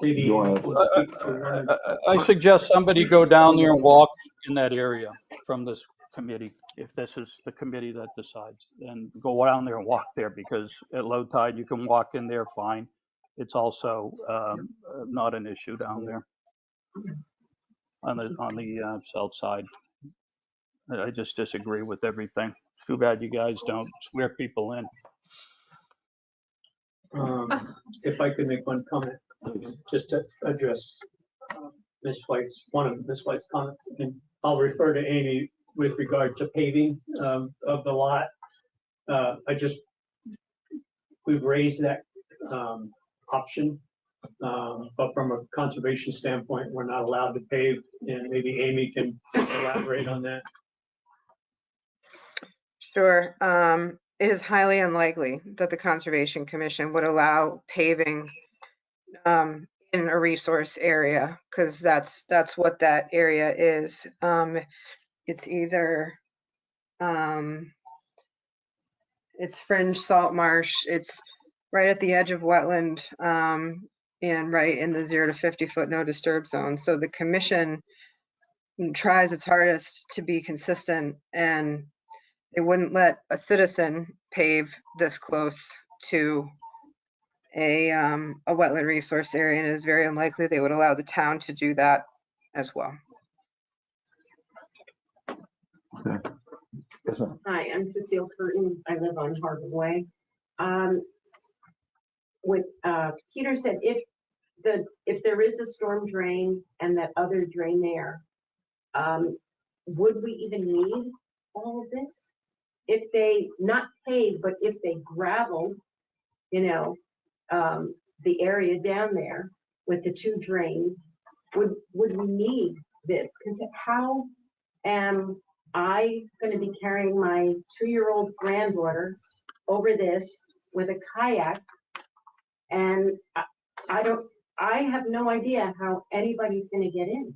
Maybe we'll speak to one of- I suggest somebody go down there and walk in that area from this committee, if this is the committee that decides, and go down there and walk there, because at low tide, you can walk in there fine. It's also not an issue down there on the south side. I just disagree with everything. It's too bad you guys don't swear people in. If I could make one comment, just to address one of Ms. White's comments, and I'll refer to Amy with regard to paving of the lot. We've raised that option, but from a conservation standpoint, we're not allowed to pave, and maybe Amy can elaborate on that. Sure. It is highly unlikely that the Conservation Commission would allow paving in a resource area, because that's what that area is. It's either it's fringe salt marsh, it's right at the edge of wetland, and right in the 0 to 50 foot no disturb zone. So the commission tries its hardest to be consistent, and they wouldn't let a citizen pave this close to a wetland resource area, and it is very unlikely they would allow the town to do that as well. Yes, ma'am. Hi, I'm Cecile Curtin. I live on Harwich Way. What Peter said, if there is a storm drain and that other drain there, would we even need all of this? If they not pave, but if they gravel, the area down there with the two drains, would we need this? Because how am I going to be carrying my 2-year-old granddaughter over this with a kayak? And I have no idea how anybody's going to get in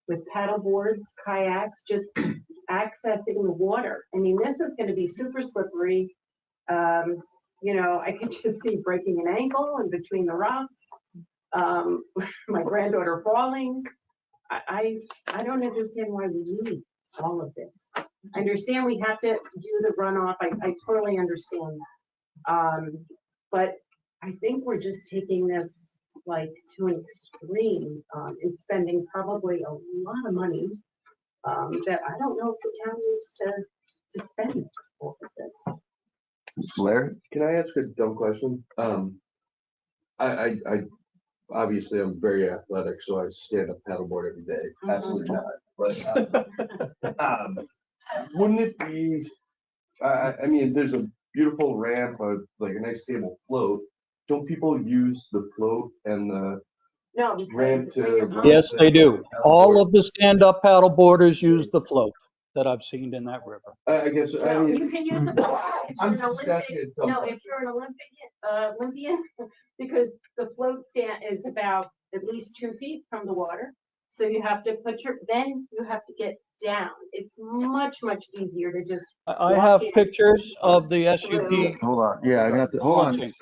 with paddle boards, kayaks, just accessing the water. I mean, this is going to be super slippery. I could just see breaking an ankle in between the rocks. My granddaughter falling. I don't understand why we need all of this. I understand we have to do the runoff. I totally understand that. But I think we're just taking this like to an extreme and spending probably a lot of money that I don't know if the town needs to spend all of this. Larry? Can I ask a dumb question? I obviously I'm very athletic, so I stand up paddleboard every day. Absolutely not. But wouldn't it be? I mean, there's a beautiful ramp, like a nice stable float. Don't people use the float and the No, because ramp when you're to? on- Yes, they do. All of the stand-up paddle boarders use the float that I've seen in that river. I guess I No, mean. you can use the float. If I'm you're an just asking Olympic, a dumb no, question. if you're an Olympian, because the float stand is about at least 2 feet from the water. So you have to then you have to get down. It's much easier to just. I walk have in pictures of the through. SUP. Hold on. Yeah, I'm gonna have to, hold on, Launching.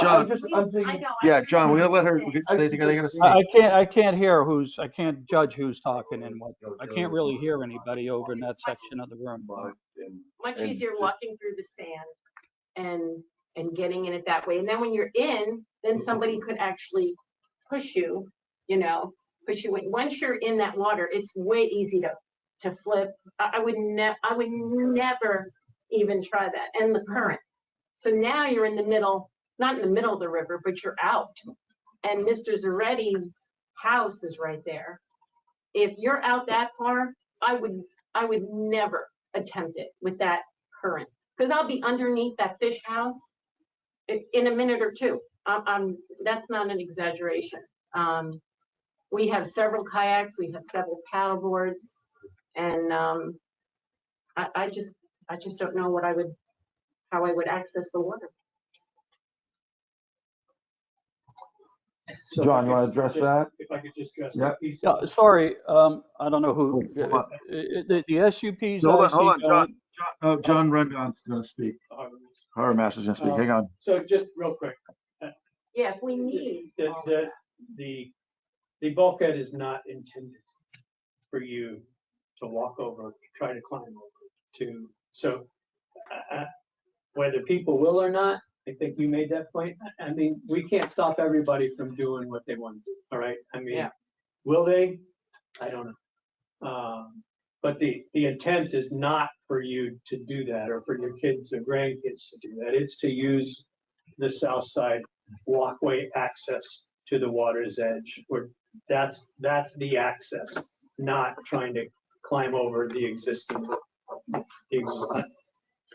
John. I'm thinking. I know, Yeah, John, we're gonna let her, I they think gotta speak. I can't hear I can't judge who's talking and what. I can't really hear anybody over in that section of the room. Much easier walking through the sand and getting in it that way. And then when you're in, then somebody could actually push you, push you in. Once you're in that water, it's way easy to flip. I would never even try that. And the current. So now you're in the middle, not in the middle of the river, but you're out. And Mr. Zaretti's house is right there. If you're out that far, I would never attempt it with that current, because I'll be underneath that fish house in a minute or two. That's not an exaggeration. We have several kayaks, we have several paddle boards, and I just don't know how I would access the water. So John, if you I wanna could address just- that? If I could just address Yeah. that piece. Yeah, sorry, I don't know who, Hold on. the SUPs Hold I on, hold on, see John. John Rendon's gonna speak. Harbor Master's gonna speak. Hang on. So just real quick, Yeah, if we need. the bulkhead is not intended for you to walk over, try to climb over so whether people will or not, I think you made that point. I mean, we can't stop everybody from doing what they want to do, all right? I mean, Yeah. will they? I don't know. But the intent is not for you to do that or for your kids or grandkids to do that. It's to use the south side walkway access to the water's edge, where that's the access, not trying to climb over the existing.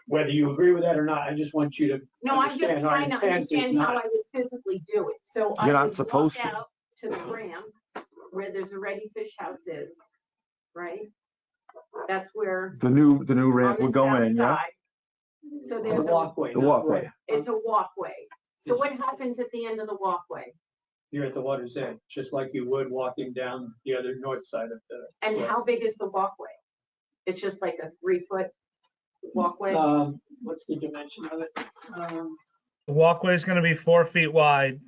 Whether you agree with that or not, I just want you to No, I'm just understand our trying to intent is understand how not. I would physically do it. So You're I not would supposed walk to. out to the ramp where there's already fish house is, right? That's where. The new on ramp the would go south in, yeah? side. So The there's walkway. The not walkway. ramp. it's a walkway. So what happens at the end of the walkway? You're at the water's edge, just like you would walking down the other north side of the. And slope. how big is the walkway? It's just like a 3-foot walkway? What's the dimension of it? The walkway is going to be 4 feet wide.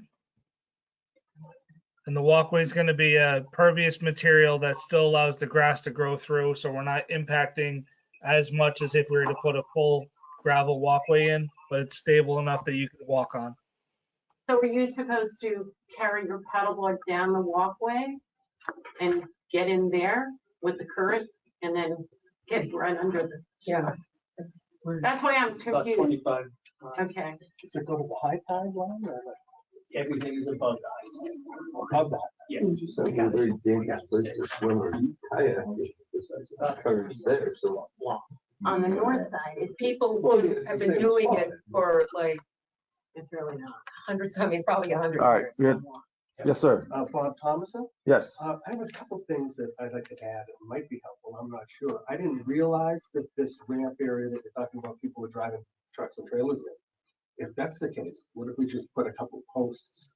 And the walkway is going to be a pervious material that still allows the grass to grow through. So we're not impacting as much as if we were to put a full gravel walkway in, but it's stable enough that you can walk on. So are you supposed to carry your paddleboard down the walkway and get in there with the current and then get right under the. Yeah. That's why I'm About confused. 25. Okay. Does it go to the high tide line or? Everything is above that. Above that? Yeah. Just a very dangerous place to swim or kayak. Currents there, so. On the north side, it's People Well, yeah, it's have the been same doing spot. it for like it's really not. hundreds, I mean, probably 100 All right, years. we had- yes, sir. Bob Thomason. Yes. I have a couple things that I'd like to add. It might be helpful. I'm not sure. I didn't realize that this ramp area that you're talking about, people were driving trucks and trailers in. If that's the case, what if we just put a couple posts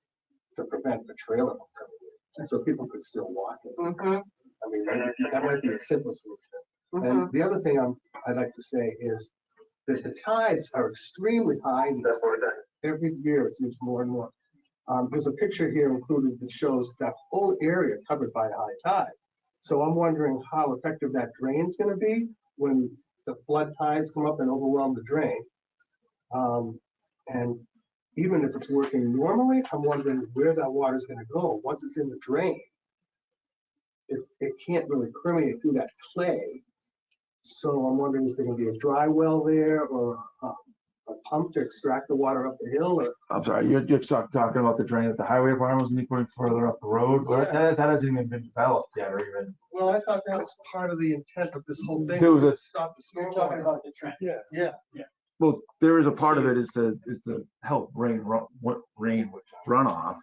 to prevent the trailer from coming in? So people could still walk in. Mhm, I mean, that might be a simple solution. mhm. And the other thing I'd like to say is that the tides are extremely high. Every year it seems more and more. There's a picture here included that shows that whole area covered by a high tide. So I'm wondering how effective that drain's gonna be when the flood tides come up and overwhelm the drain. And even if it's working normally, I'm wondering where that water's gonna go. Once it's in the drain, it can't really permeate through that clay. So I'm wondering if there's gonna be a dry well there or a pump to extract the water up the hill or. I'm sorry, you're talking about the drain that the highway department was gonna be putting further up the road, but that hasn't even been developed yet or even. Well, I thought that was part of the intent of this whole thing. There was a- Stop the You're talking stormwater. about the trend. Yeah. Well, there is a part of it is to help rain runoff.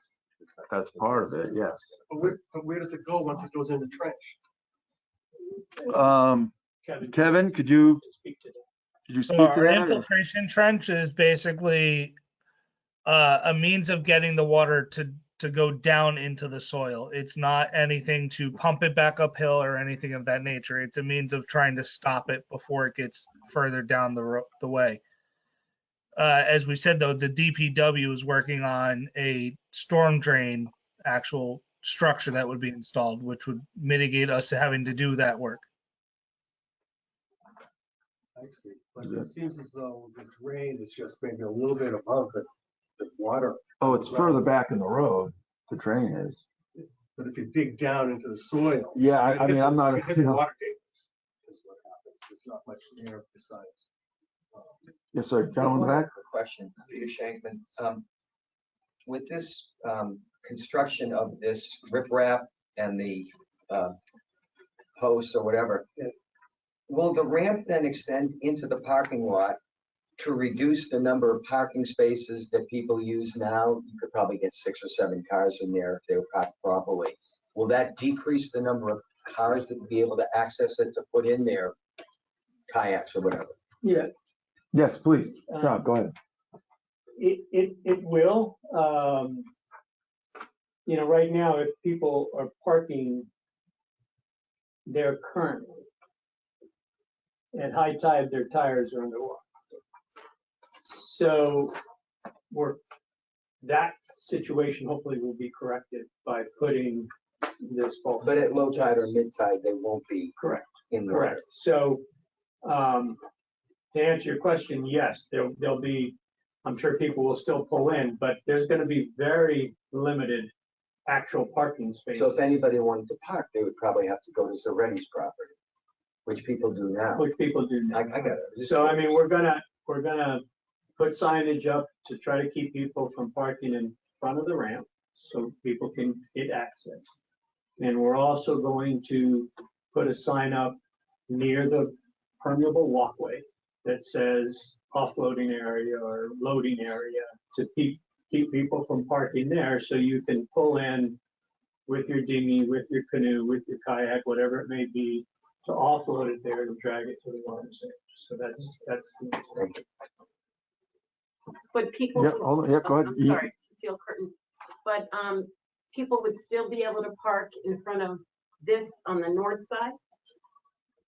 That's part of it, yes. But where does it go once it goes in the trench? Kevin, could you Speak to that. speak So to our that? or- infiltration trench is basically a means of getting the water to go down into the soil. It's not anything to pump it back uphill or anything of that nature. It's a means of trying to stop it before it gets further down the way. As we said, though, the DPW is working on a storm drain actual structure that would be installed, which would mitigate us having to do that work. I see. But it seems as though the drain is just maybe a little bit above the water. Oh, it's further back in the road, the drain is. But if you dig down into the soil. Yeah, I mean, I'm not, you hit you the know, water tables is what happens. There's not much there besides. yes, sir, gentleman in the back? Quick question, Peter Shankman. With this construction of this riprap and the posts or whatever, will the ramp then extend into the parking lot to reduce the number of parking spaces that people use now? You could probably get 6 or 7 cars in there if they were parked properly. Will that decrease the number of cars that would be able to access it to put in their kayaks or whatever? Yeah, Yes, please, John, go ahead. it will. You know, right now, if people are parking there currently, at high tide, their tires are underwater. So that situation hopefully will be corrected by putting this bulk. But at low tide or mid tide, they won't be Correct. in the water. Correct. So, to answer your question, yes, there'll be, I'm sure people will still pull in, but there's gonna be very limited actual parking spaces. So if anybody wanted to park, they would probably have to go to Zaretti's property, which people do now. Which people do now. I got it. Just So, I curious. mean, we're gonna put signage up to try to keep people from parking in front of the ramp so people can get access. And we're also going to put a sign up near the permeable walkway that says offloading area or loading area to keep people from parking there, so you can pull in with your dinghy, with your canoe, with your kayak, whatever it may be, to offload it there and drag it to the water's edge. So that's the intent. But people. Yep, hold on, yep, go ahead. I'm sorry, Cecile Curtin, but, people would still be able to park in front of this on the north side?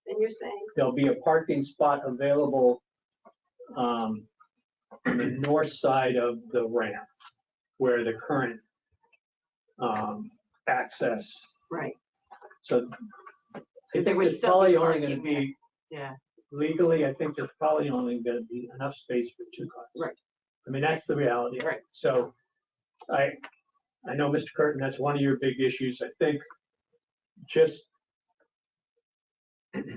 And you're saying? There'll be a parking spot available on the north side of the ramp where the current access. Right, So I There think would there's still probably be only parking gonna be, yeah, legally, I think there's probably only gonna be enough space for 2 cars. Right. I mean, that's the reality. Right. So I know, Mr. Curtin, that's one of your big issues. I think just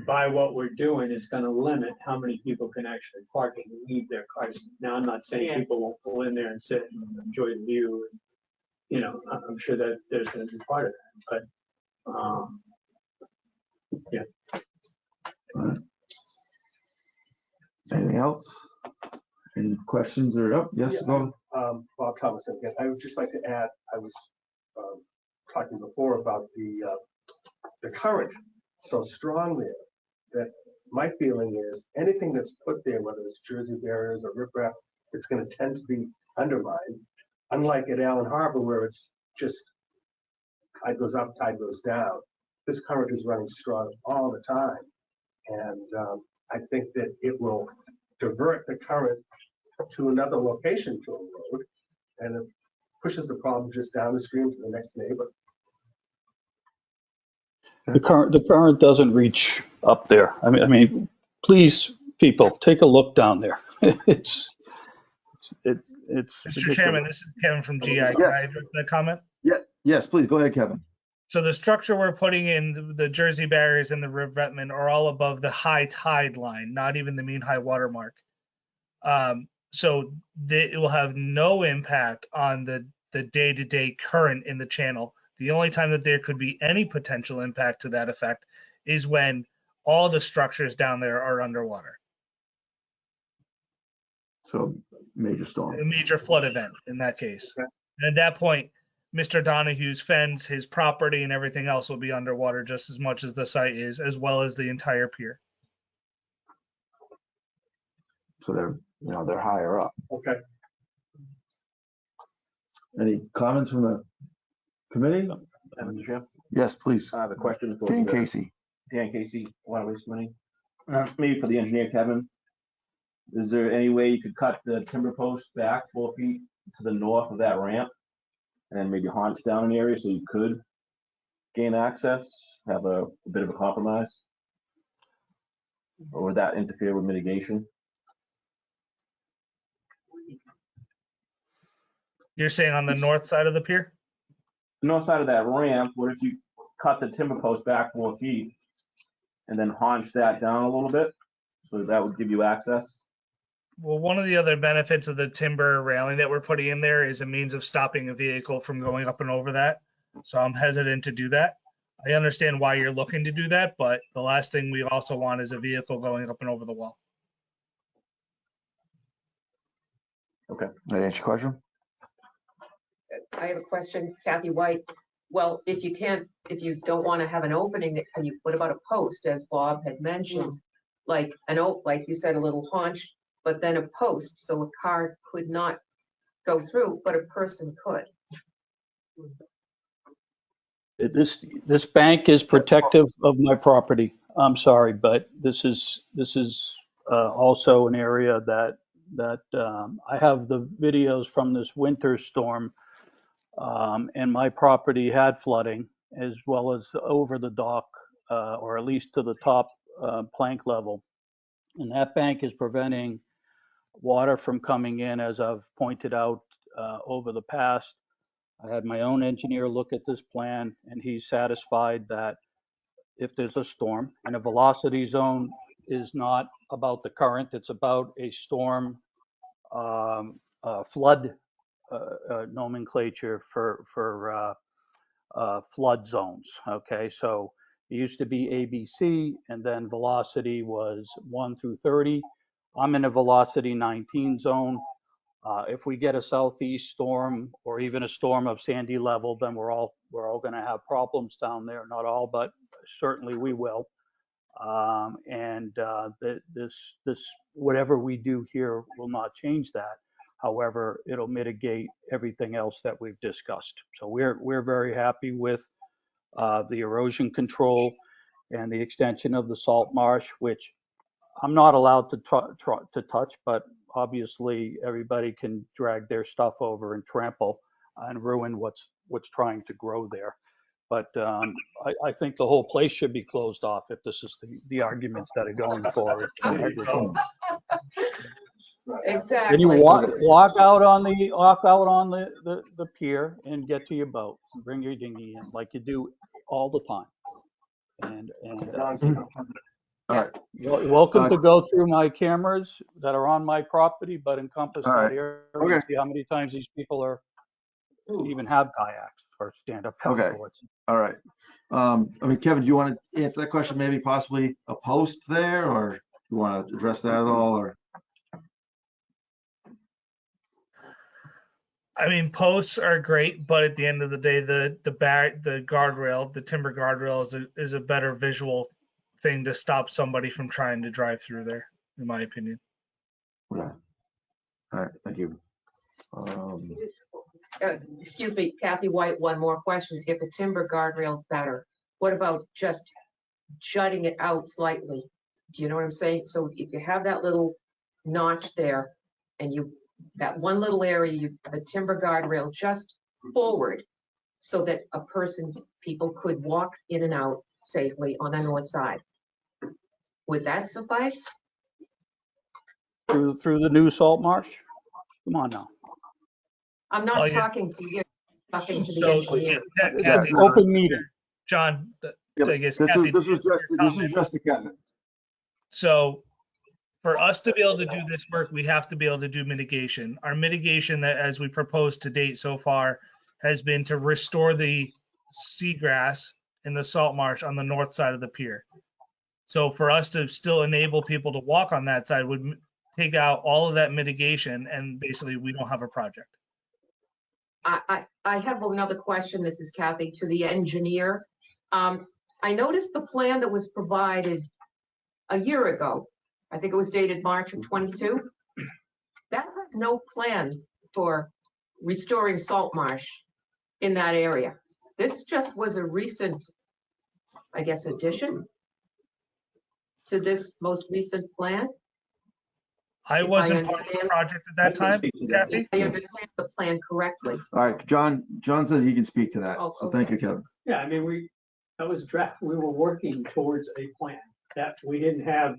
by what we're doing, it's gonna limit how many people can actually park and leave their cars. Now, I'm not saying Yeah. people won't pull in there and sit and enjoy the view. And, you know, I'm sure that there's gonna be part of that, but, yeah. Anything else? Any questions or, oh, yes, Yeah, go. Bob Thomas again. I would just like to add, I was talking before about the current so strong there that my feeling is anything that's put there, whether it's Jersey barriers or riprap, it's going to tend to be undermined. Unlike at Allen Harbor where it's just tide goes up, tide goes down. This current is running strong all the time. And I think that it will divert the current to another location to a road, and it pushes the problem just down the stream to the next neighbor. The current doesn't reach up there. I mean, please, people, take a look down there. It's Mr. Chairman, this is Kevin from GI. Can Yes. I address that comment? Yeah, yes, please, go ahead, Kevin. So the structure we're putting in, the Jersey barriers and the revetment are all above the high tide line, not even the mean high water mark. So it will have no impact on the day-to-day current in the channel. The only time that there could be any potential impact to that effect is when all the structures down there are underwater. So, major storm. A major flood event in that case. And at that point, Mr. Donahue's fence, his property, and everything else will be underwater just as much as the site is, as well as the entire pier. So they're higher up. Okay. Any comments from the committee? Madam Chair, Yes, please. I have a question for Dan Casey. Dan Casey, Waterways Committee. Maybe for the engineer, Kevin. Is there any way you could cut the timber post back 4 feet to the north of that ramp? And then maybe haunch down an area so you could gain access, have a bit of a compromise? Or would that interfere with mitigation? You're saying on the north side of the pier? North side of that ramp, what if you cut the timber post back 4 feet and then haunch that down a little bit? So that would give you access? Well, one of the other benefits of the timber railing that we're putting in there is a means of stopping a vehicle from going up and over that. So I'm hesitant to do that. I understand why you're looking to do that, but the last thing we also want is a vehicle going up and over the wall. Okay, that answer your question? I have a question, Kathy White. Well, if you don't want to have an opening, can you, what about a post, as Bob had mentioned? Like like you said, a little haunch, but then a post, so a car could not go through, but a person could. This bank is protective of my property. I'm sorry, but this is also an area that I have the videos from this winter storm, and my property had flooding as well as over the dock, or at least to the top plank level. And that bank is preventing water from coming in, as I've pointed out over the past. I had my own engineer look at this plan, and he's satisfied that if there's a storm, and a velocity zone is not about the current, it's about a storm flood nomenclature for flood zones. Okay, so it used to be ABC, and then velocity was 1 through 30. I'm in a velocity 19 zone. If we get a southeast storm or even a storm of Sandy level, then we're all going to have problems down there. Not all, but certainly we will. This whatever we do here will not change that. However, it'll mitigate everything else that we've discussed. So we're very happy with the erosion control and the extension of the salt marsh, which I'm not allowed to touch, but obviously everybody can drag their stuff over and trample and ruin what's trying to grow there. But I think the whole place should be closed off if this is the arguments that are going forward. Exactly. Then you walk out on the pier and get to your boat. Bring your dinghy in like you do all the time. And All right, welcome to go through my cameras that are on my property, but encompass All right. that area Okay. and see how many times these people are even have kayaks or stand-up paddleboards. all right. I mean, Kevin, do you want to answer that question? Maybe possibly a post there, or you want to address that at all, or? I mean, posts are great, but at the end of the day, the guardrail, the timber guardrail is a better visual thing to stop somebody from trying to drive through there, in my opinion. Okay. All right, thank you. Excuse me, Kathy White, one more question. If a timber guardrail's better, what about just jutting it out slightly? Do you know what I'm saying? So if you have that little notch there and that one little area, you have a timber guardrail just forward so that people could walk in and out safely on the north side. Would that suffice? Through the new salt marsh? Come on now. I'm not talking to you, talking to the engineer. Kathy, Open meeting. John, Yeah, I guess this Kathy's is just a Kevin. So for us to be able to do this work, we have to be able to do mitigation. Our mitigation that as we proposed to date so far has been to restore the seagrass in the salt marsh on the north side of the pier. So for us to still enable people to walk on that side would take out all of that mitigation, and basically we don't have a project. I have another question. This is Kathy to the engineer. I noticed the plan that was provided a year ago. I think it was dated March of 22. That had no plan for restoring salt marsh in that area. This just was a recent, I guess, addition to this most recent plan. I wasn't part of the project at that time, Kathy. I understand the plan correctly. All right, John says he can speak to that. Oh, So thank you, Kevin. Yeah, I mean, that was draft. We were working towards a plan that we didn't have.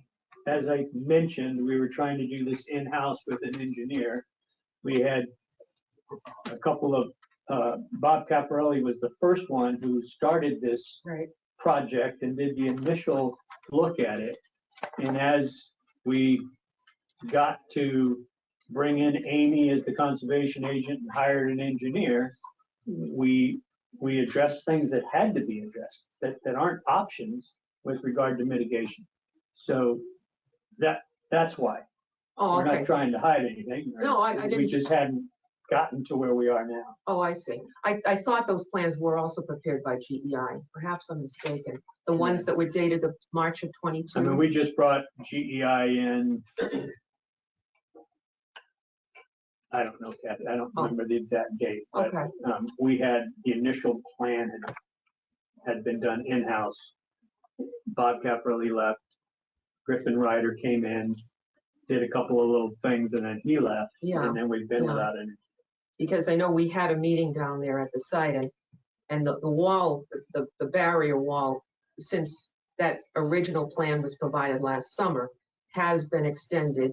As I mentioned, we were trying to do this in-house with an engineer. We had a couple of, Bob Caparelli was the first one who started this project and did the initial look at it. And as we got to bring in Amy as the conservation agent and hired an engineer, we addressed things that had to be addressed, that aren't options with regard to mitigation. So that's why. Oh, We're okay. not trying to hide anything. No, I didn't. We just hadn't gotten to where we are now. Oh, I see. I thought those plans were also prepared by GEI. Perhaps I'm mistaken. The ones that were dated of March of 22. I mean, we just brought GEI in. I don't know, Kathy. I don't remember the exact date. But, okay. We had the initial plan had been done in-house. Bob Caparelli left. Griffin Ryder came in, did a couple of little things, and then he left. Yeah. And then we've been without any. Because I know we had a meeting down there at the site, and the wall, the barrier wall, since that original plan was provided last summer, has been extended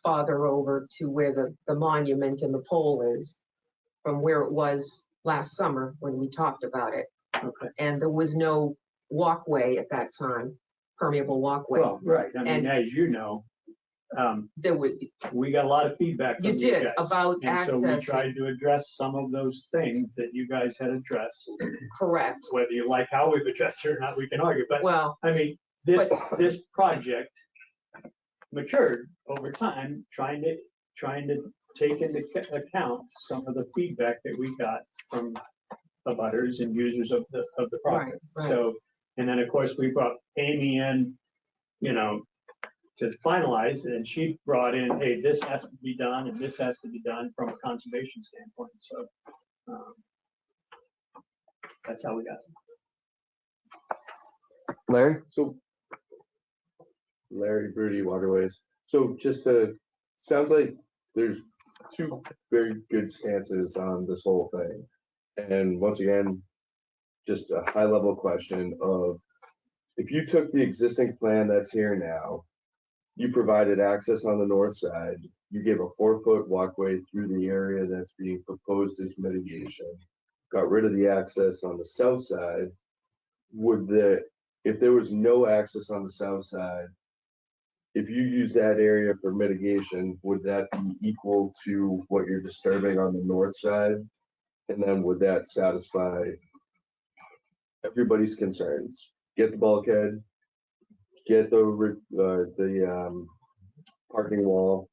farther over to where the monument and the pole is, from where it was last summer when we talked about it. Okay. And there was no walkway at that time, permeable walkway. Well, right. I mean, as you know, we got a lot of feedback from you guys. About and access. So we tried to address some of those things that you guys had addressed. Correct. Whether you like how we've addressed it or not, we can argue. But well, I mean, this project matured over time, trying to take into account some of the feedback that we got from abutters and users of the project. Right. So, and then of course we brought Amy in, to finalize, and she brought in, hey, this has to be done and this has to be done from a conservation standpoint. So that's how we got it. Larry? So Larry Broody, Waterways. So sounds like there's two very good stances on this whole thing. And once again, just a high level question of, if you took the existing plan that's here now, you provided access on the north side, you gave a 4-foot walkway through the area that's being proposed as mitigation, got rid of the access on the south side, would the if there was no access on the south side, if you use that area for mitigation, would that be equal to what you're disturbing on the north side? And then would that satisfy everybody's concerns? Get the bulkhead, get the parking wall.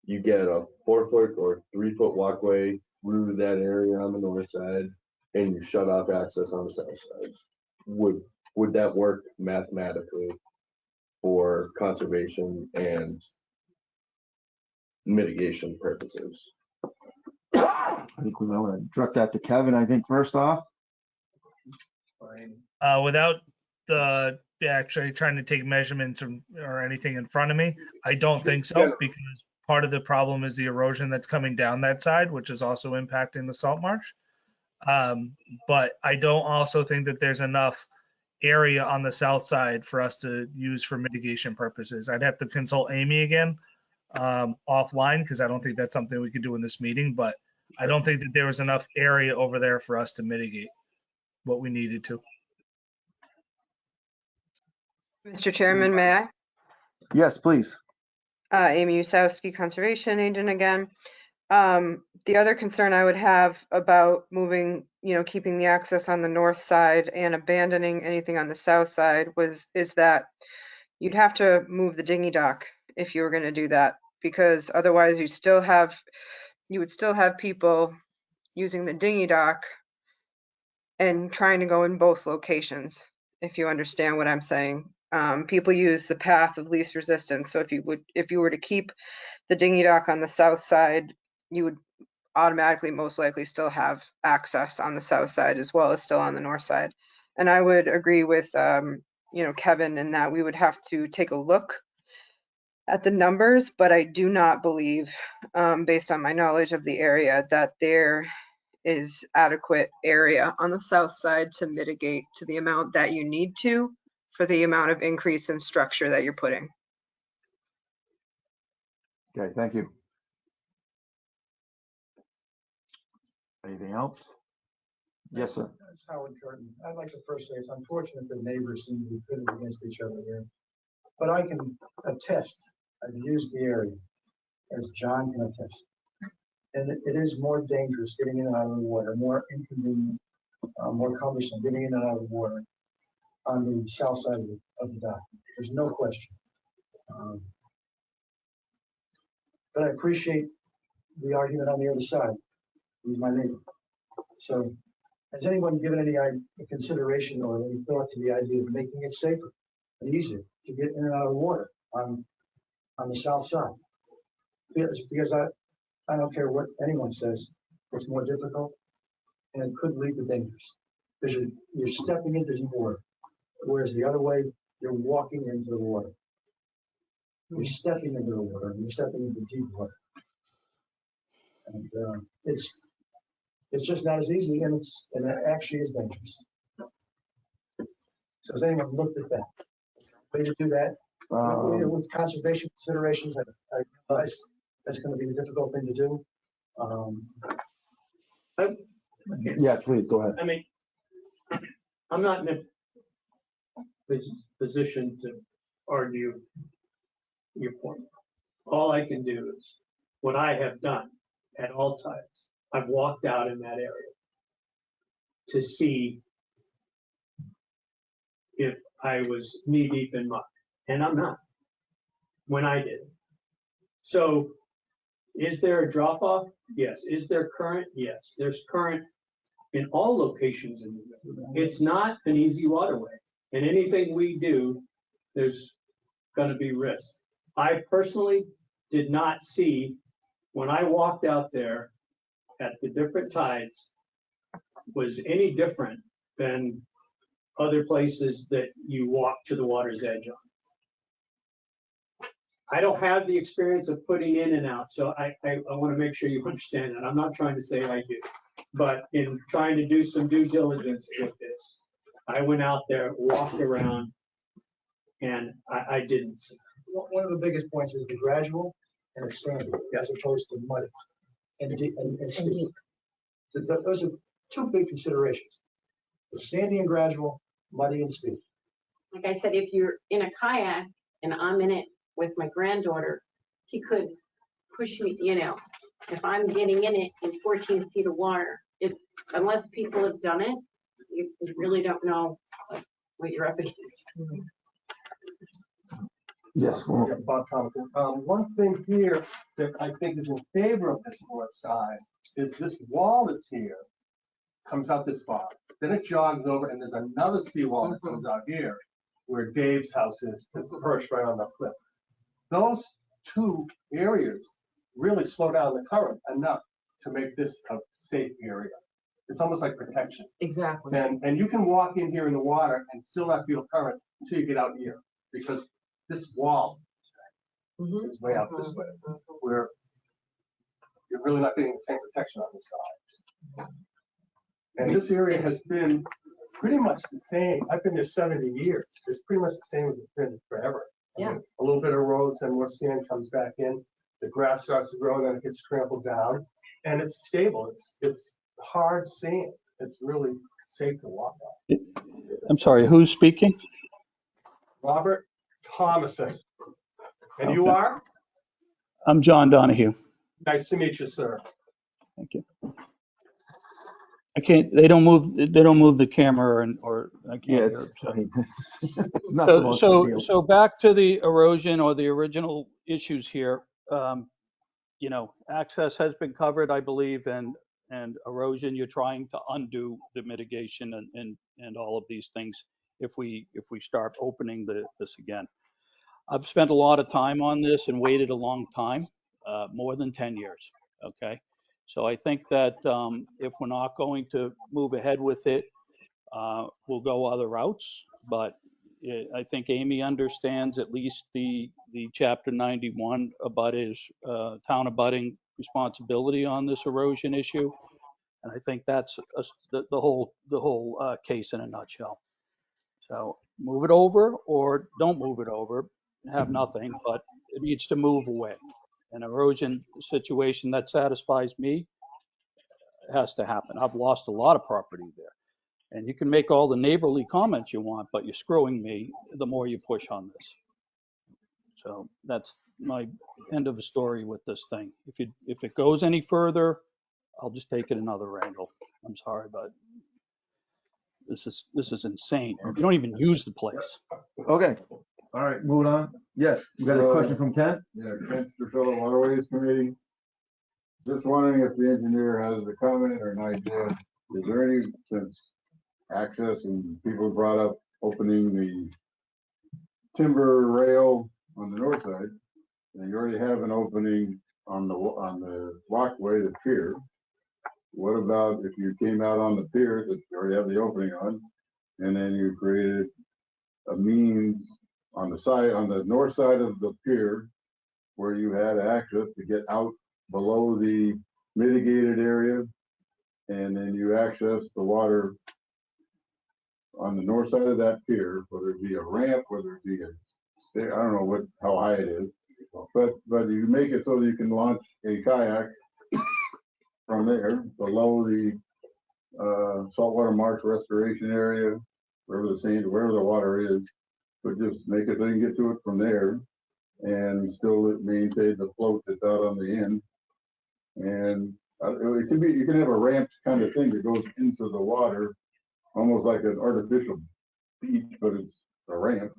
You get a 4-foot or 3-foot walkway through that area on the north side, and you shut off access on the south side. Would that work mathematically for conservation and mitigation purposes? I think we might want to direct that to Kevin, I think, first off. Without the actually trying to take measurements or anything in front of me, I don't think so, because part of the problem is the erosion that's coming down that side, which is also impacting the salt marsh. But I don't also think that there's enough area on the south side for us to use for mitigation purposes. I'd have to consult Amy again offline, because I don't think that's something we could do in this meeting, but I don't think that there was enough area over there for us to mitigate what we needed to. Mr. Chairman, may I? Yes, please. Amy Usowski, Conservation Agent again. The other concern I would have about moving, keeping the access on the north side and abandoning anything on the south side is that you'd have to move the dinghy dock if you were going to do that, because otherwise you would still have people using the dinghy dock and trying to go in both locations, if you understand what I'm saying. People use the path of least resistance. So if you were to keep the dinghy dock on the south side, you would automatically most likely still have access on the south side as well as still on the north side. And I would agree with Kevin in that we would have to take a look at the numbers, but I do not believe, based on my knowledge of the area, that there is adequate area on the south side to mitigate to the amount that you need to for the amount of increase in structure that you're putting. Okay, thank you. Anything else? Yes, sir. That's Howard Curtin. I'd like to first say it's unfortunate that neighbors seem to be pitted against each other here. But I can attest, I've used the area, as John can attest. And it is more dangerous getting in and out of the water, more inconvenient, more cumbersome getting in and out of the water on the south side of the dock. There's no question. But I appreciate the argument on the other side. He's my neighbor. So has anyone given any consideration or any thought to the idea of making it safer and easier to get in and out of the water on the south side? Because I don't care what anyone says, it's more difficult and it could lead to dangers. Because you're stepping into the water, whereas the other way, you're walking into the water. You're stepping into the water and you're stepping into deep water. And it's just not as easy, and it actually is dangerous. So has anyone looked at that? Way to do that with conservation considerations? I realize that's going to be a difficult thing to do. Yeah, please go ahead. I mean, I'm not in a position to argue your point. All I can do is what I have done at all times. I've walked out in that area to see if I was knee deep in mud, and I'm not when I did it. So is there a drop off? Yes. Is there current? Yes. There's current in all locations in the river. It's not an easy waterway, and anything we do, there's going to be risk. I personally did not see when I walked out there at the different tides was any different than other places that you walk to the water's edge on. I don't have the experience of putting in and out, so I want to make sure you understand that. I'm not trying to say I do, but in trying to do some due diligence with this, I went out there, walked around, and I didn't see. One of the biggest points is the gradual and it's sandy as opposed to muddy and steep. So those are two big considerations: the sandy and gradual, muddy and steep. like I said, if you're in a kayak and I'm in it with my granddaughter, he could push me, you know, if I'm getting in it in 14 feet of water, it's, unless people have done it, you really don't know what you're up against. Yes. Yeah, Bob Thompson. One thing here that I think is in favor of this north side is this wall that's here comes out this far. Then it jogs over and there's another seawall that comes out here where Dave's house is. It's perched right on the cliff. Those two areas really slow down the current enough to make this a safe area. It's almost like protection. Exactly. And you can walk in here in the water and still not feel current until you get out here, because this wall is way out this way, where you're really not getting the same protection on this side. And this area has been pretty much the same. I've been there 70 years. It's pretty much the same as it's been forever. Yeah. I mean, a little bit of roads and more sand comes back in. The grass starts to grow, then it gets trampled down, and it's stable. It's hard sand. It's really safe to walk on. I'm sorry, who's speaking? Robert Thomason. And you Okay. are? I'm John Donahue. Nice to meet you, sir. Thank you. I can't, they don't move the camera or I can't Yeah, hear it's, it, so. I mean, it's not the most ideal. So back to the erosion or the original issues here. You know, access has been covered, I believe, and erosion, you're trying to undo the mitigation and all of these things if we start opening this again. I've spent a lot of time on this and waited a long time, more than 10 years, okay? So I think that if we're not going to move ahead with it, we'll go other routes, but I think Amy understands at least the Chapter 91 town abutting responsibility on this erosion issue, and I think that's the whole case in a nutshell. So move it over or don't move it over, have nothing, but it needs to move away. An erosion situation that satisfies me has to happen. I've lost a lot of property there. And you can make all the neighborly comments you want, but you're screwing me the more you push on this. So that's my end of the story with this thing. If it goes any further, I'll just take it another angle. I'm sorry, but this is insane. You don't even use the place. Okay, all right, moving on. Yes, we got a question from Ken? Yeah, Kent Harwich Waterways Committee. Just wondering if the engineer has a comment or an idea. Is there any, since access and people brought up opening the timber rail on the north side, and you already have an opening on the walkway, the pier. What about if you came out on the pier that you already have the opening on, and then you created a means on the north side of the pier where you had access to get out below the mitigated area, and then you access the water on the north side of that pier, whether it be a ramp, whether it be a stair, I don't know how high it is, but you make it so that you can launch a kayak from there below the saltwater marsh restoration area, wherever the water is, but just make it so you can get to it from there and still maintain the float that's out on the end. And it can be, you can have a ramp kind of thing that goes into the water, almost like an artificial beach, but it's a ramp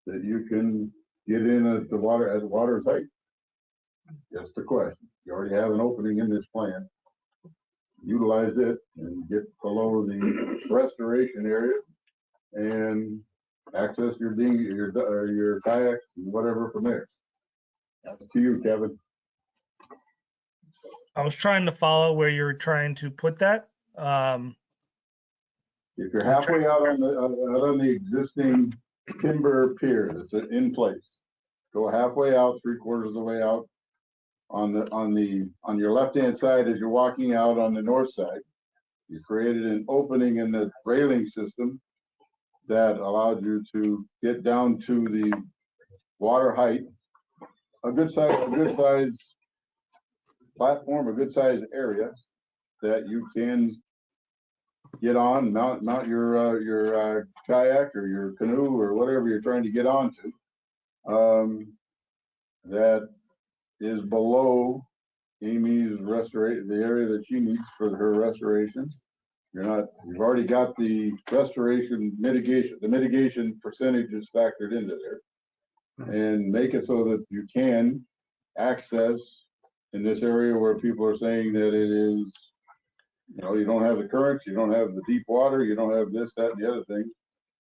that you can get in at the water's height. Just a question. You already have an opening in this plan. Utilize it and get below the restoration area and access your dinghy, your kayaks, and whatever from there. That's to you, Kevin. I was trying to follow where you were trying to put that. If you're halfway out on the existing timber pier that's in place, go halfway out, 3/4 of the way out. On your left-hand side as you're walking out on the north side, you created an opening in the railing system that allowed you to get down to the water height, a good size platform, a good size area that you can get on, not your kayak or your canoe or whatever you're trying to get onto. That is below Amy's restoration, the area that she needs for her restorations. You've already got the restoration mitigation, the mitigation percentages factored into there. And make it so that you can access in this area where people are saying that it is, you don't have the currents, you don't have the deep water, you don't have this, that, and the other thing,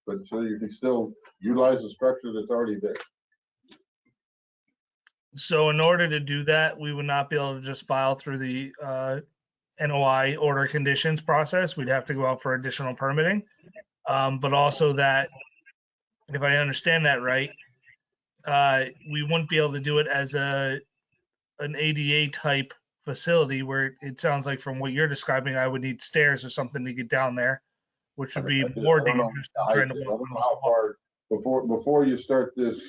but so you can still utilize the structure that's already there. So in order to do that, we would not be able to just file through the NOI order conditions process. We'd have to go out for additional permitting. But also that, if I understand that right, we wouldn't be able to do it as an ADA type facility where it sounds like from what you're describing, I would need stairs or something to get down there, which would be more dangerous than trying to I walk don't know across how the water. far, before you start this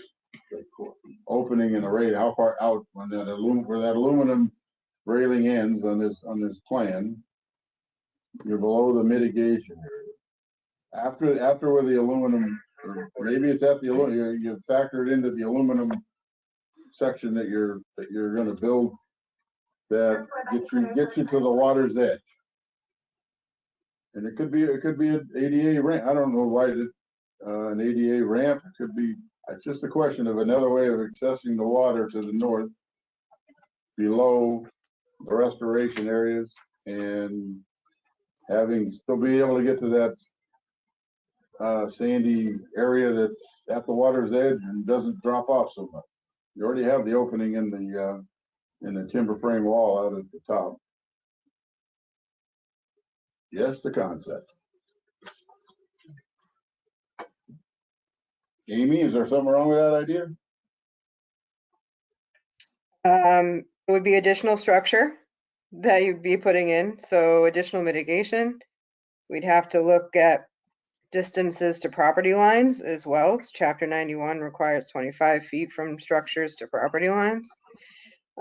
opening in the railing, how far out on that where that aluminum railing ends on this plan, you're below the mitigation area. After where the aluminum, or maybe it's at the aluminum, you factored into the aluminum section that you're going to build that gets you to the water's edge. And it could be an ADA ramp. I don't know why an ADA ramp. It could be. It's just a question of another way of accessing the water to the north, below the restoration areas, and still be able to get to that sandy area that's at the water's edge and doesn't drop off so much. You already have the opening in the timber frame wall out at the top. Yes, the concept. Amy, is there something wrong with that idea? It would be additional structure that you'd be putting in, so additional mitigation. We'd have to look at distances to property lines as well. Chapter 91 requires 25 feet from structures to property lines.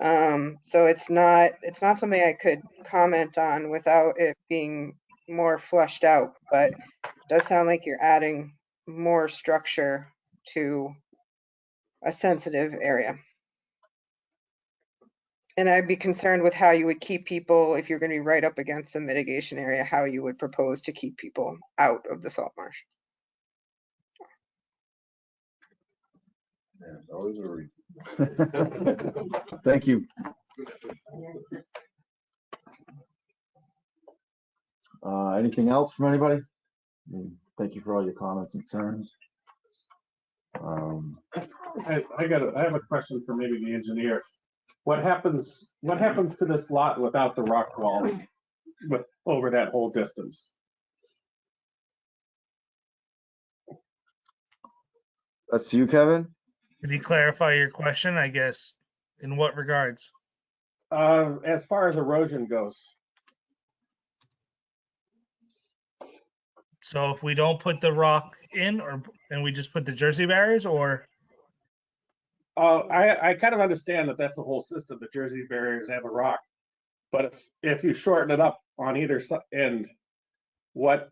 So it's not something I could comment on without it being more fleshed out, but it does sound like you're adding more structure to a sensitive area. And I'd be concerned with how you would keep people, if you're going to be right up against the mitigation area, how you would propose to keep people out of the salt marsh. There's always a reason. Thank you. Anything else from anybody? Thank you for all your comments and concerns. I have a question for maybe the engineer. What happens to this lot without the rock wall over that whole distance? That's you, Kevin? Could you clarify your question, I guess, in what regards? As far as erosion goes. So if we don't put the rock in, and we just put the Jersey barriers, or? I kind of understand that that's the whole system. The Jersey barriers have a rock, but if you shorten it up on either end, what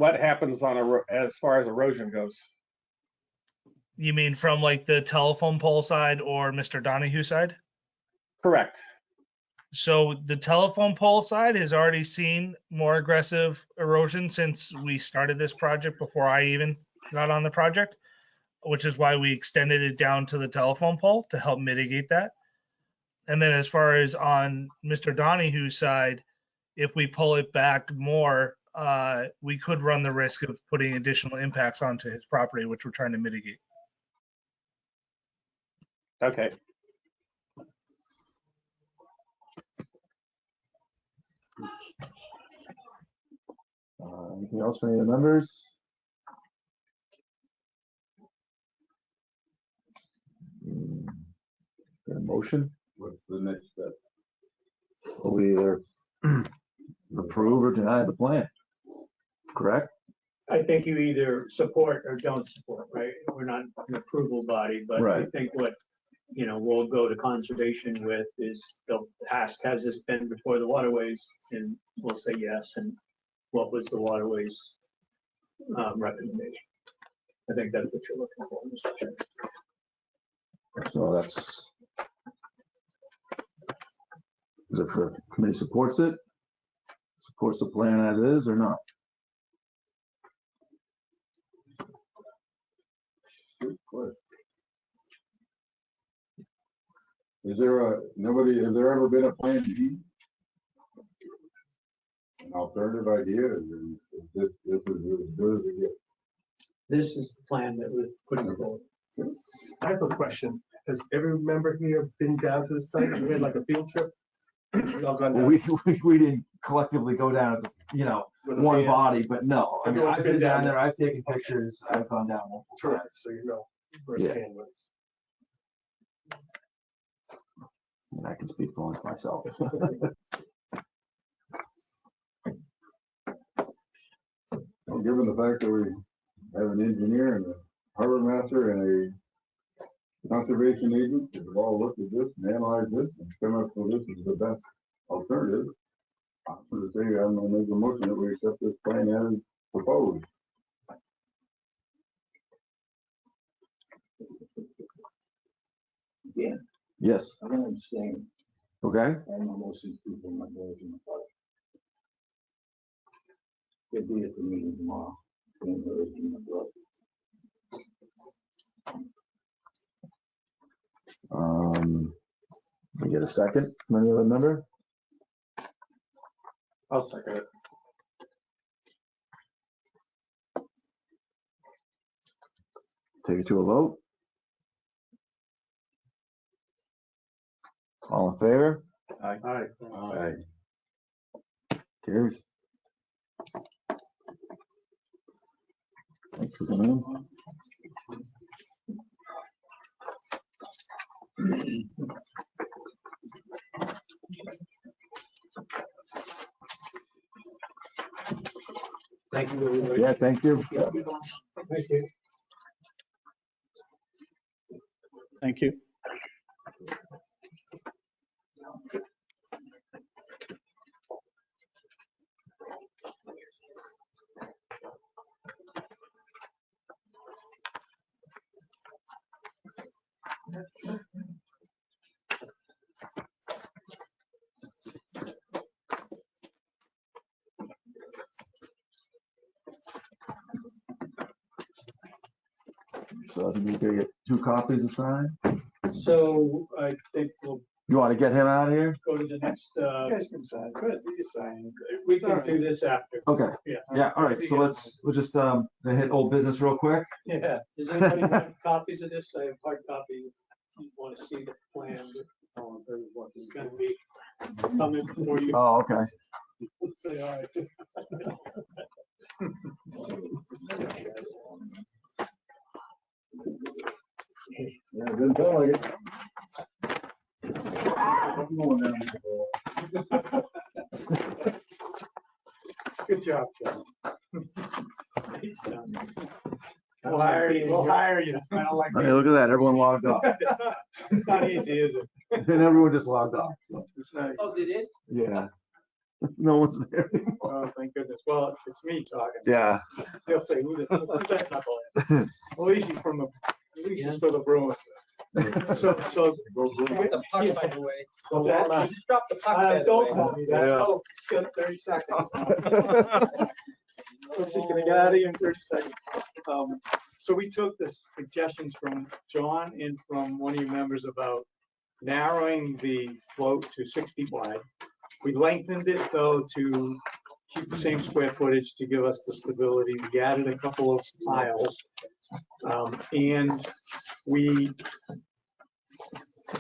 happens as far as erosion goes? You mean from like the telephone pole side or Mr. Donahue side? Correct. So the telephone pole side has already seen more aggressive erosion since we started this project, before I even got on the project, which is why we extended it down to the telephone pole to help mitigate that. And then as far as on Mr. Donahue's side, if we pull it back more, we could run the risk of putting additional impacts onto his property, which we're trying to mitigate. Okay. Anything else from any of the members? Got a motion? What's the next step? We either approve or deny the plan, correct? I think you either support or don't support, right? We're not an approval body, but I Right. think what, we'll go to conservation with is they'll ask, has this been before the waterways? And we'll say yes, and what was the waterways recommendation. I think that's what you're looking for, Mr. Chairman. So that's, is it for committee supports it? Supports the plan as is or not? Good question. Is there has there ever been a plan B? An alternative idea, is this is as good as it gets? This is the plan that we're putting forward. I have a question. Has every member here been down to the site? We had like a field trip? We all gone down? We didn't collectively go down as, With a one van? body, but no. I mean, Everyone's I've been been down down there, I've taken pictures, I've gone down multiple times. Terrific, so you know firsthand what it's. And I can speak for myself. Well, given the fact that we have an engineer and a harbor master and a conservation agent that have all looked at this and analyzed this and come up with this is the best alternative, I'm going to say, I'm going to make a motion that we accept this plan as proposed. Yeah, Yes, I'm gonna abstain. okay, I know most of these people, my boys in the park. They'll be at the meeting tomorrow. And they're in the blood. we get a second, from any other member? I'll second it. Take it to a vote. All in favor? Aye. Aye. Carries. Thanks for coming in. Thank you, everybody. Yeah, thank you. Thank you. Thank you. So I think we could get 2 copies assigned. So I think we'll You want to get him out of here? go to the next, You guys can sign. Good, you can sign. we can do this after. Okay, Yeah. yeah, all right, so we'll just, hit old business real quick. Yeah, does anybody have copies of this? I have hard copies. You want to see the plan? Oh, there's what is gonna be coming for you. Oh, okay. Say, all right. Yeah, it didn't sound like it. I'm going down there. Good job, John. He's done. We'll hire you. We'll hire you. I don't like. Hey, look at that, everyone logged off. It's not easy, is it? And everyone just logged off. So, It's not. Oh, did it? yeah. No one's there anymore. Oh, thank goodness. Well, it's me talking. Yeah. They'll say, who's that knucklehead? Well, at least he's from the, at least he's for the Bruins. So. The puck, by the way. What's that? You just dropped the puck, by the Don't way. tell me that. Yeah. Oh, he's got 30 seconds. Let's see, can I get out of here in 30 seconds? So we took the suggestions from John and from one of your members about narrowing the float to 6 feet wide. We lengthened it though to keep the same square footage to give us the stability. We added a couple of piles. And we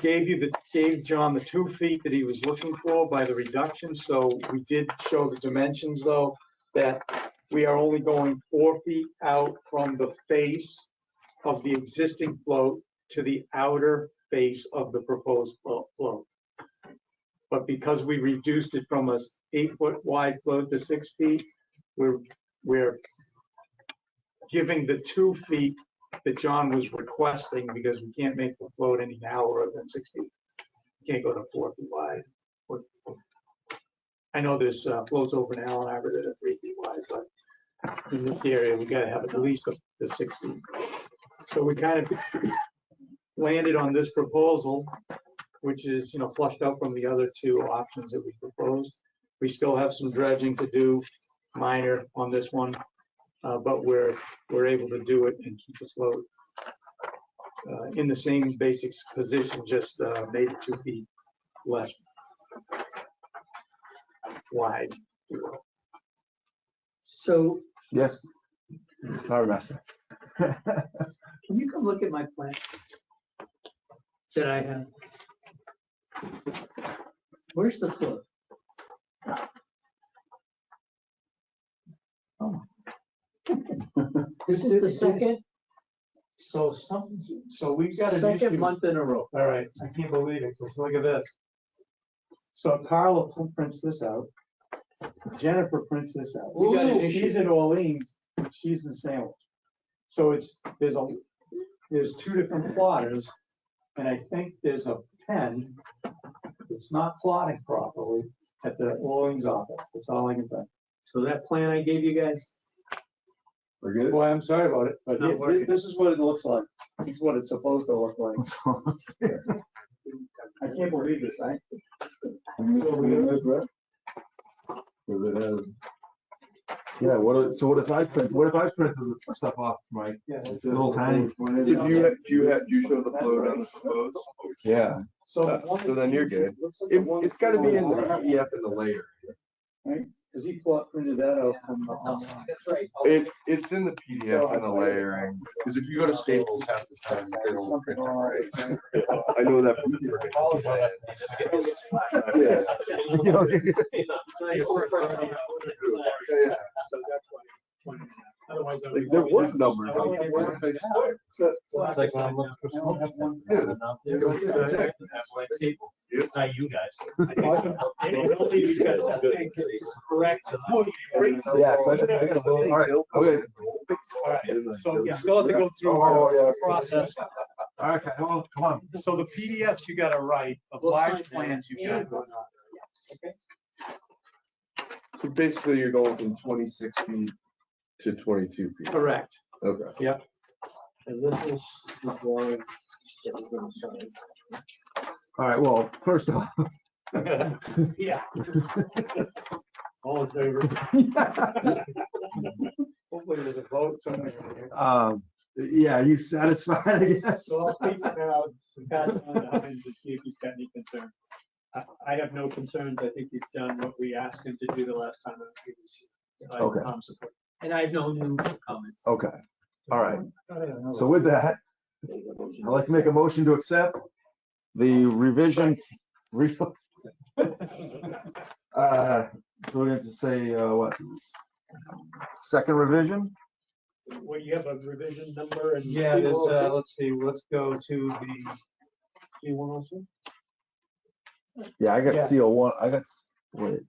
gave John the 2 feet that he was looking for by the reduction. So we did show the dimensions though, that we are only going 4 feet out from the face of the existing float to the outer face of the proposed float. But because we reduced it from a 8-foot wide float to 6 feet, we're giving the 2 feet that John was requesting because we can't make the float any narrower than 6 feet. You can't go to 4 feet wide. I know there's floats over in Allen Harbor that are 3 feet wise, but in this area, we gotta have at least the 6 feet. So we kind of landed on this proposal, which is, flushed out from the other two options that we proposed. We still have some dredging to do, minor on this one, but we're able to do it and keep the float in the same basic position, just maybe 2 feet less wide. So Yes. Sorry, Master. can you come look at my plan that I have? Where's the float? Oh. This is the second. So we've got an second month in a row. All right, I can't believe it. Let's look at this. So Carla prints this out. Jennifer prints this out. We got an issue. She's in Orleans. She's in Sandwich. So there's 2 different plotters, and I think there's a pen. It's not plotting properly at the Orleans office. That's all I can think. So that plan I gave you guys. We're good? Boy, I'm sorry about it, but this is what it looks like. This is what it's supposed to look like. I can't believe this, right? Yeah, what if I print the stuff off, Mike? It's a little tiny. Do you show the flow on the proposed? Yeah. So then you're good. It's gotta be in the PDF in the layer. Right? Because he printed that out from the online. That's right. It's in the PDF in the layering, because if you go to Staples half the time, they don't print it right. I know that from like there was numbers on it. It's like when I'm looking for smoke. Not you guys. Only because I think it's correct. Yeah, so I gotta vote. All right, okay. All right, so you still have to go through our process. Okay, well, come on. So the PDFs you gotta write, the large plans you gotta write. Okay. So basically, you're going from 26 feet to 22 feet. Correct. Okay. Yep. And this is the drawing that we're gonna sign. All right, well, first off. Yeah. All in favor? Hopefully there's a vote somewhere here. Yeah, you satisfied, I guess? So I'll speak now to pass on to Hines to see if he's got any concerns. I have no concerns. I think he's done what we asked him to do the last time he was here. Okay. Support. And I have no new comments. Okay, all right. So with that, I'd like to make a motion to accept the revision. So we're going to say, what? Second revision? Well, you have a revision number and. Yeah, there's, let's see, let's go to the C102. Yeah, I got CO1, wait.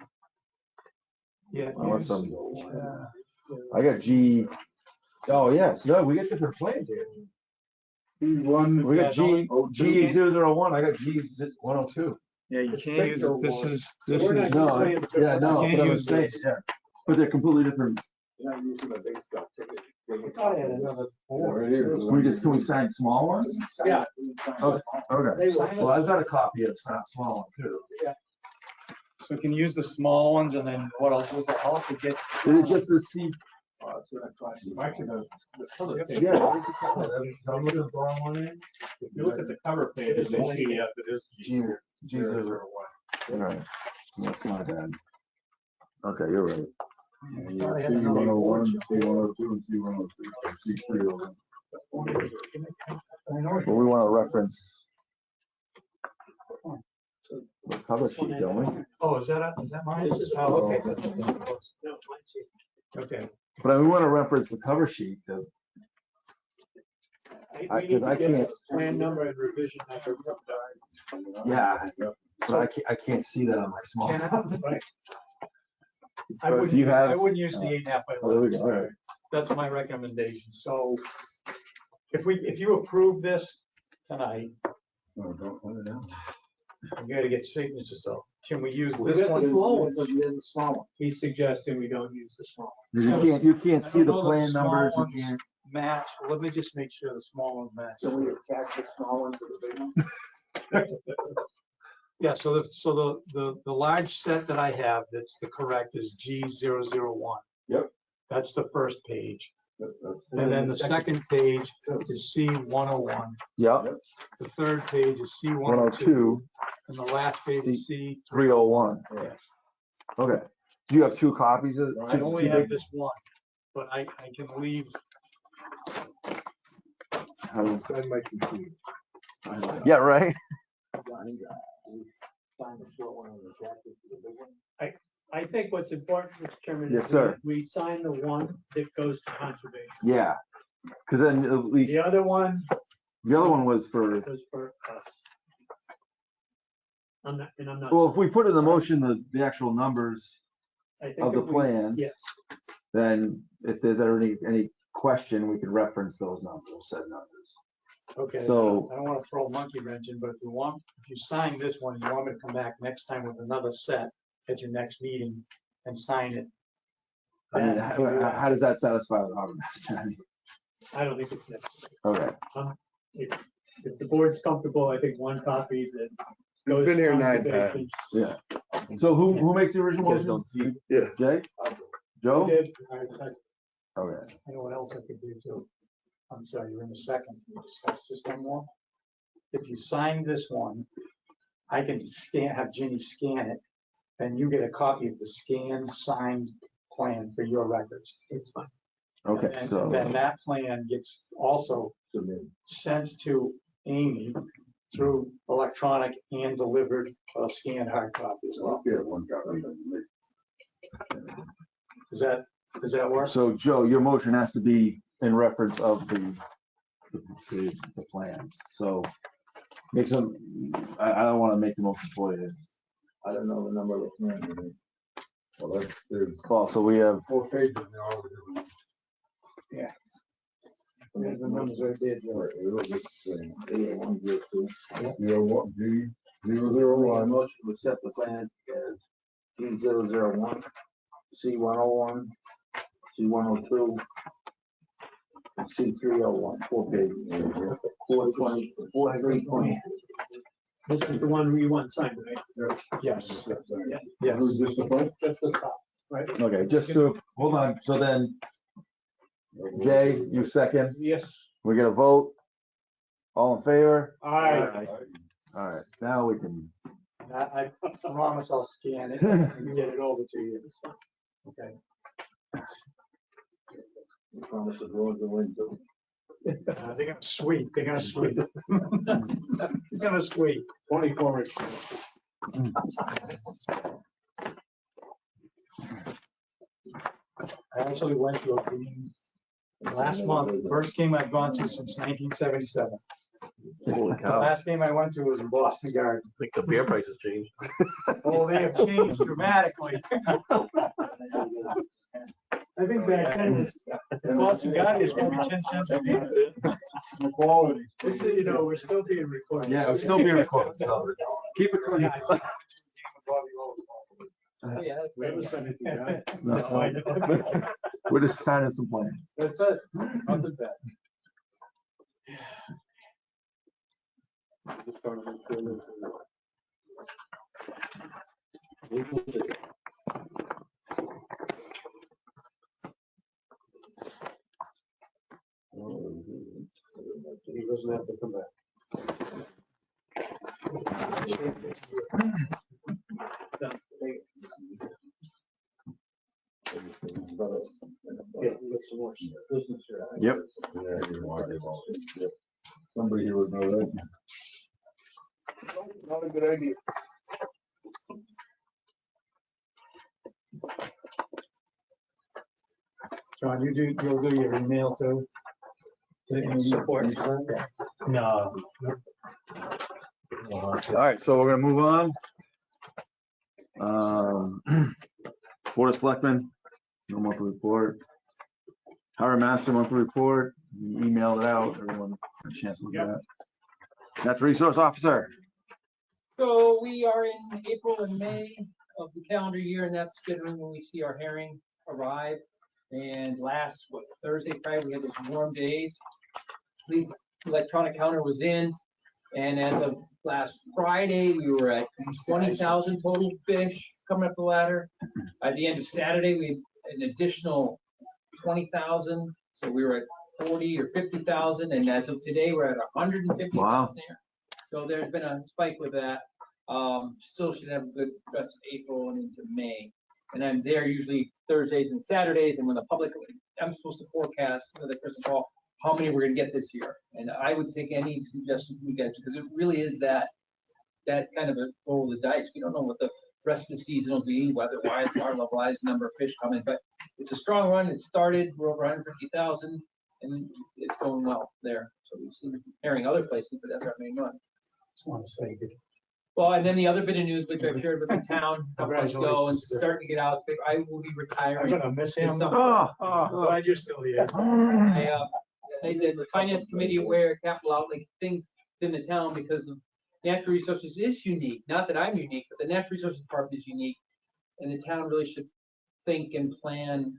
Yeah. Unless I got G. Oh, yes, no, we get different plans here. One. We got G001, I got G102. Yeah, you can't use it. This is No, yeah, no, but I was saying, yeah, but they're completely different. Can we sign small ones? Yeah. Okay, well, I've got a copy of that small one too. Yeah. So we can use the small ones, and then what I'll do is I'll have to get. Is it just the C? Yeah. I'm looking for one in. If you look at the cover page, it's only it is G001. All right, that's my bad. Okay, you're right. C101, C102, and C103, C301. Well, we want to reference the cover sheet, don't we? Oh, is that mine? Oh, okay. No, mine's here. Okay. But we want to reference the cover sheet. Because I can't. Plan number and revision number. Yeah, but I can't see that on my small. Right. Do you have? I wouldn't use the 8.5 by 11. Oh, there we go. All right. That's my recommendation. So if you approve this tonight, Oh, don't put it down. We gotta get signatures though. Can we use We this got one? the small one, but we did the small one. He's suggesting we don't use the small. You can't I see don't the know that plan small numbers, you ones can't. Match, let me just make sure the small ones match. So we attach the small one to the big one? Yeah, so the large set that I have that's the correct is G001. Yep. That's the first page. That's- And then the second page is C101. Yep, The third page is C102. 102, And the last page is C. 301. Yes. Okay. Do you have two copies of? I only have this one, but I can leave. Inside my computer. Yeah, right? Sign the short one and attach it to the big one? I think what's important, Mr. Chairman. Yes, is sir. We sign the one that goes to conservation. Yeah, because then at least, The other one the other one was for, goes for us. I'm not. well, if we put in the motion the actual numbers I think of the if we- plans, Yes, then if there's ever any question, we could reference those numbers, said numbers. Okay, So- I don't want to throw a monkey wrench in, but if you sign this one, you want me to come back next time with another set at your next meeting and sign it. I mean, then do that. how does that satisfy the harbor master? I mean, I don't think it's necessary. Okay, If the board's comfortable, I think one copy that goes. He's been to here 9 conservation. yeah. So who makes the original You guys motion? don't see. Yeah. Jay? Joe? You did? All right, second. Okay. You know what else I could do too? I'm sorry, you're in a second. Can we discuss just one more? If you sign this one, I can have Ginny scan it, then you get a copy of the scanned, signed plan for your records. It's fine. Okay, And so, then that plan gets also sent to Amy through electronic and delivered scanned hard copy as well. Yeah, one copy. Does that work? so Joe, your motion has to be in reference of the plans, so make some, I don't want to make the motion for you. I don't know the number of the plan. Well, there's Well, so we have, 4 pages now. Yeah. There's the numbers right there, Joe. It'll just say 01, G001. Motion to accept the plan as G001, C101, C102, and C301, 4 pages. 420, 420. This is the one we want signed, right? Yes. Yeah. Yes. Who's this the point? Just the top, right? okay, just to, hold on, so then, Jay, you second, Yes. we get a vote, all in favor? Aye. All right, now we can, I promise I'll scan it and get it over to you. Okay. You promise the road to win too. They're gonna sweep, they're gonna sweep. They're gonna sweep. 24 minutes. I actually went to a game last month, first game I've gone to since 1977. Holy The cow. last game I went to was in Boston Garden. I think the beer prices changed. Oh, they have changed dramatically. I think back then the Boston Garden is maybe 10 cents a beer. The quality. This is, you know, we're still being recorded. yeah, it'll still be recorded, so keep it clean. We haven't signed anything, right? No. No, I know. We're just signing some plans. That's it. Nothing bad. Just started with the- He doesn't have to come back. Yeah, get some more business here. Yep. Yeah, you want it all. Yep. Somebody here would know that. Not a good idea. John, you'll do your email too? Support. No. All right, so we're gonna move on. Board of Selectmen, no monthly report. Harbor Master monthly report, you emailed it out, everyone had a chance to look at it. Natural Resource Officer, So we are in April and May of the calendar year, and that's generally when we see our herring arrive. And last, Thursday, Friday, we had those warm days. The electronic counter was in, and as of last Friday, we were at 20,000 total fish coming up the ladder. At the end of Saturday, we had an additional 20,000, so we were at 40 or 50,000, and as of today, we're at 150,000 Wow. there. So there's been a spike with that. Still should have a good rest of April and into May. And I'm there usually Thursdays and Saturdays, and when the public, I'm supposed to forecast with the crystal ball how many we're gonna get this year. And I would take any suggestions we get, because it really is that kind of a roll of the dice. We don't know what the rest of the season will be, weather-wise, water level-wise, number of fish coming, but it's a strong run. It started, we're over 150,000, and it's going well there. So we've seen herring other places, but that's our main run. Just want to say good. Well, and then the other bit of news, which I've shared with the town a couple months ago, and starting to get out, I will be retiring. I'm gonna miss him. this summer. Glad you're still here. I made the finance committee aware, capital outlay things in the town because of natural resources is unique. Not that I'm unique, but the natural resources department is unique. And the town really should think and plan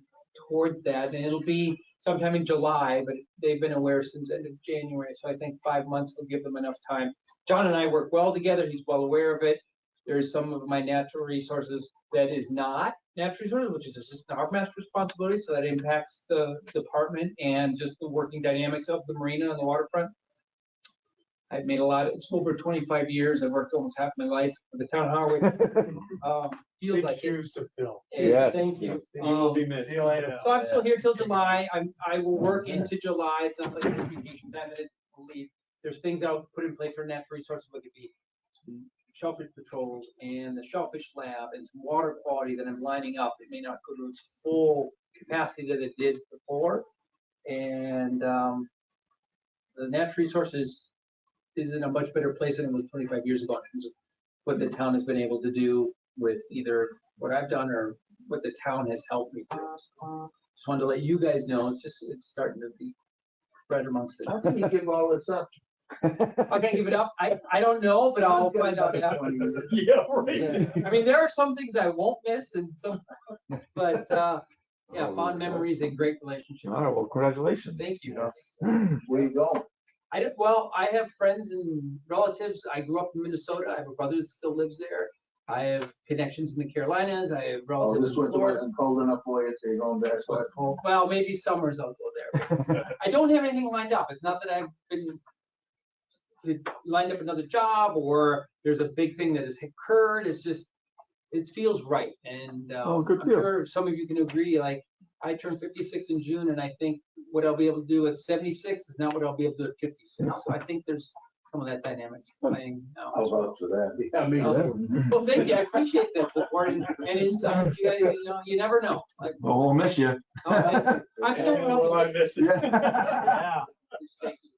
towards that. And it'll be sometime in July, but they've been aware since end of January. So I think 5 months will give them enough time. John and I work well together. He's well aware of it. There's some of my natural resources that is not natural resources, which is assistant harbor master responsibility. So that impacts the department and just the working dynamics of the marina and the waterfront. I've made it's over 25 years. I've worked almost half my life for the town of Harwich. Feels Big like shoes to fill. Yes. Thank you. You will be missed. See you later. So I'm still here till July. I will work into July. It's not like a vacation time that it will leave. There's things I'll put in place for natural resources, whether it be some shellfish patrols and the shellfish lab and some water quality that I'm lining up. It may not go to its full capacity that it did before. And the natural resources is in a much better place than it was 25 years ago in terms of what the town has been able to do with either what I've done or what the town has helped me do. So just wanted to let you guys know, it's starting to be spread amongst it. How can you give all this up? I can't give it up. I don't know, but I'll find out. Yeah, right. I mean, there are some things I won't miss, and some, but yeah, fond memories and great relationships. All right, well, congratulations. Thank you. Where you going? I have friends and relatives. I grew up in Minnesota. I have a brother that still lives there. I have connections in the Carolinas. I have Oh, relatives this in winter Florida. wasn't cold enough for you, so you're going back. So it's cold. Well, maybe summers I'll go there. I don't have anything lined up. It's not that I've been lined up another job or there's a big thing that has occurred. It's just, it feels right. And good I'm deal. sure some of you can agree, like I turned 56 in June and I think what I'll be able to do at 76 is not what I'll be able to do at 56. So I think there's some of that dynamics playing now. How about to that? Yeah, me too. Well, thank you. I appreciate that support and insight. You never know. Like, Well, we'll miss you. thank you. I'm still Well, I miss it. Yeah. Thank you.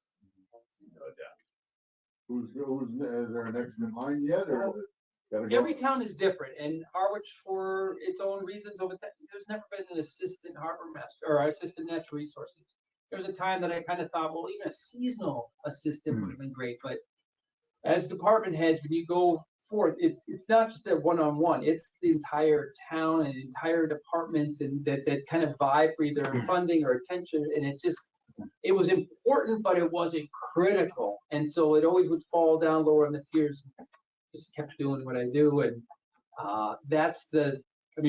Who's, is there an exit in line yet, or is it gotta go? Every town is different, and Harwich, for its own reasons, there's never been an assistant harbor master or assistant natural resources. There was a time that I kind of thought, well, even a seasonal assistant would have been great, but as department heads, when you go forth, it's not just a one-on-one, it's the entire town and entire departments and that kind of vie for either funding or attention, and it was important, but it wasn't critical. And so it always would fall down lower in the tiers. Just kept doing what I do. And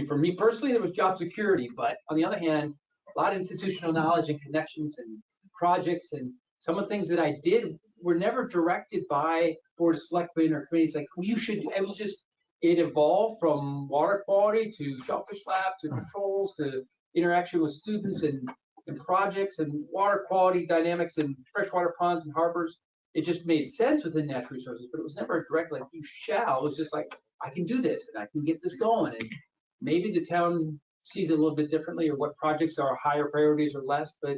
for me personally, there was job security. But on the other hand, a lot of institutional knowledge and connections and projects and some of the things that I did were never directed by Board of Selectmen or committees. Like, well, you should, it evolved from water quality to shellfish lab to controls to interaction with students and projects and water quality dynamics and freshwater ponds and harbors. It just made sense within natural resources, but it was never direct like you shall. It was just like, I can do this and I can get this going. And maybe the town sees it a little bit differently or what projects are higher priorities or less, but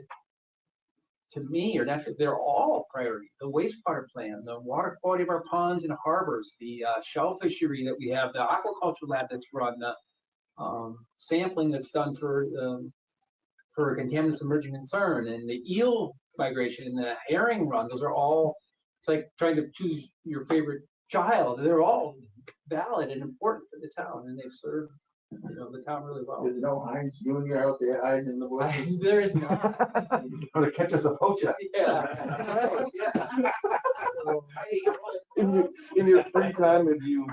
to me, they're all priority. The wastewater plan, the water quality of our ponds and harbors, the shellfishery that we have, the aquaculture lab that's run, the sampling that's done for contaminants emerging concern, and the eel migration and the herring run. Those are all, it's like trying to choose your favorite child. They're all valid and important for the town, and they've served, the town really well. There's no Heinz Junior out there hiding in the bushes. There is not. Gonna catch us a poacher. Yeah. Right, yeah. In your free time, have you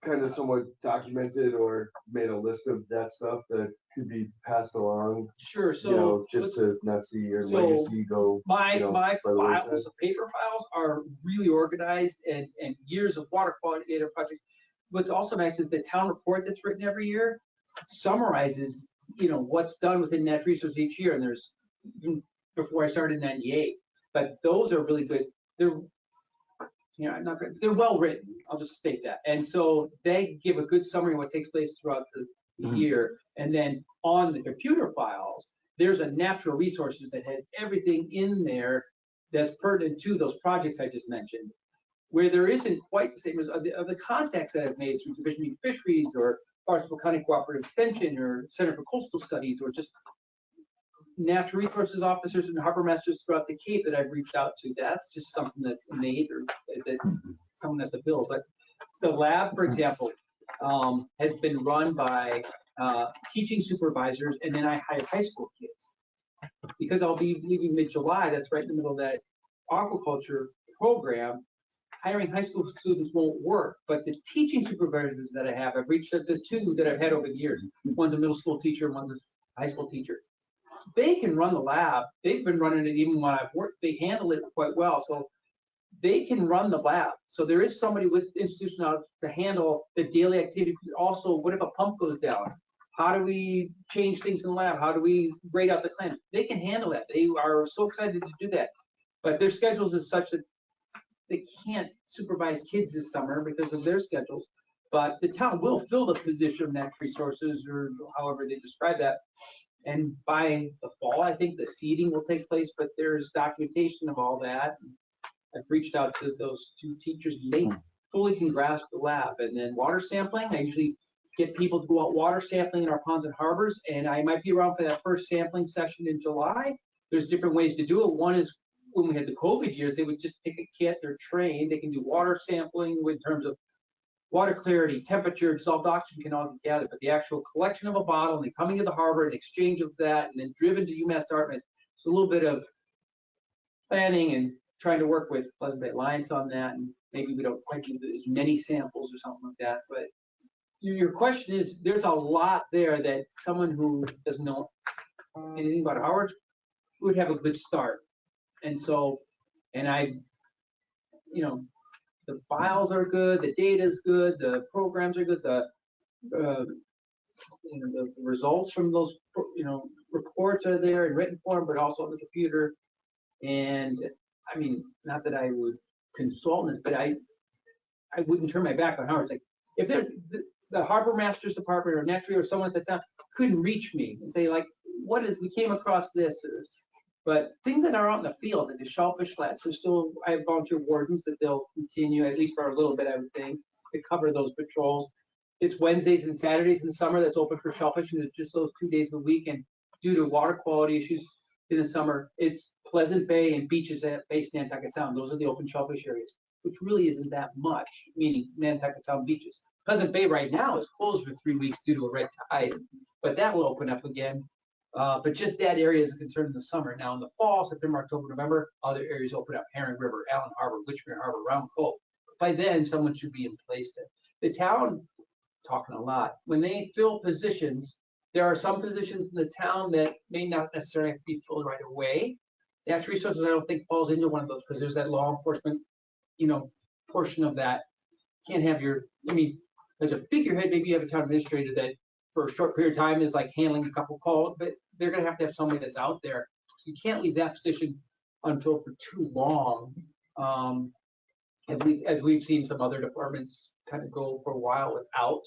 kind of somewhat documented or made a list of that stuff that could be passed along? Sure. So just to not see your so legacy go. My by the wayside? files, the paper files, are really organized and years of water quality data projects. What's also nice is the town report that's written every year summarizes, what's done within net resource each year. And there's, before I started in '98, but those are really good. They're, they're well written. I'll just state that. And so they give a good summary of what takes place throughout the year. And then on the computer files, there's a natural resources that has everything in there that's pertinent to those projects I just mentioned. Where there isn't quite the same as of the contacts that I've made through Division of Fisheries or Barnstable County Cooperative Extension or Center for Coastal Studies or just natural resources officers and harbor masters throughout the Cape that I've reached out to. That's just something that's innate or that someone has to build. But the lab, for example, has been run by teaching supervisors, and then I hire high school kids. Because I'll be leaving mid-July, that's right in the middle of that aquaculture program. Hiring high school students won't work, but the teaching supervisors that I have, I've reached out to two that I've had over the years. One's a middle school teacher, one's a high school teacher. They can run the lab. They've been running it even when I've worked. They handle it quite well. So they can run the lab. So there is somebody with institution knowledge to handle the daily activity. Also, what if a pump goes down? How do we change things in the lab? How do we grade out the clam? They can handle that. They are so excited to do that. But their schedules is such that they can't supervise kids this summer because of their schedules. But the town will fill the position of natural resources, or however they describe that. And by the fall, I think the seeding will take place, but there's documentation of all that. I've reached out to those two teachers, and they fully can grasp the lab. And then water sampling, I usually get people to go out water sampling in our ponds and harbors, and I might be around for that first sampling session in July. There's different ways to do it. One is when we had the COVID years, they would just pick a kit, they're trained, they can do water sampling in terms of water clarity, temperature, dissolved oxygen can all get gathered, but the actual collection of a bottle and then coming to the harbor and exchange of that and then driven to UMass Dartmouth, it's a little bit of planning and trying to work with Pleasant Bay Alliance on that, and maybe we don't quite do as many samples or something like that, but your question is, there's a lot there that someone who doesn't know anything about Harwich would have a good start. And so, and the files are good, the data is good, the programs are good, the results from those reports are there in written form, but also on the computer. And I mean, not that I would consult this, but I wouldn't turn my back on Harwich. Like if the harbor master's department or naturally or someone at the time couldn't reach me and say like, we came across this. But things that are out in the field, like the shellfish flats, I have volunteer wardens that they'll continue, at least for a little bit, I would think, to cover those patrols. It's Wednesdays and Saturdays in the summer that's open for shellfish, and it's just those 2 days a week. And due to water quality issues in the summer, it's Pleasant Bay and beaches based in Nantucket Sound. Those are the open shellfish areas, which really isn't that much, meaning Nantucket Sound beaches. Pleasant Bay right now is closed for 3 weeks due to a red tide, but that will open up again. But just that area is a concern in the summer. Now in the fall, September, October, November, other areas open up: Herring River, Allen Harbor, Litchfield Harbor, Round Cove. By then, someone should be in place there. The town, talking a lot, when they fill positions, there are some positions in the town that may not necessarily have to be filled right away. Natural resources, I don't think falls into one of those because there's that law enforcement, portion of that. Can't have as a figurehead, maybe you have a town administrator that for a short period of time is like handling a couple calls, but they're going to have somebody that's out there. So you can't leave that position unfilled for too long. As we've seen some other departments kind of go for a while without,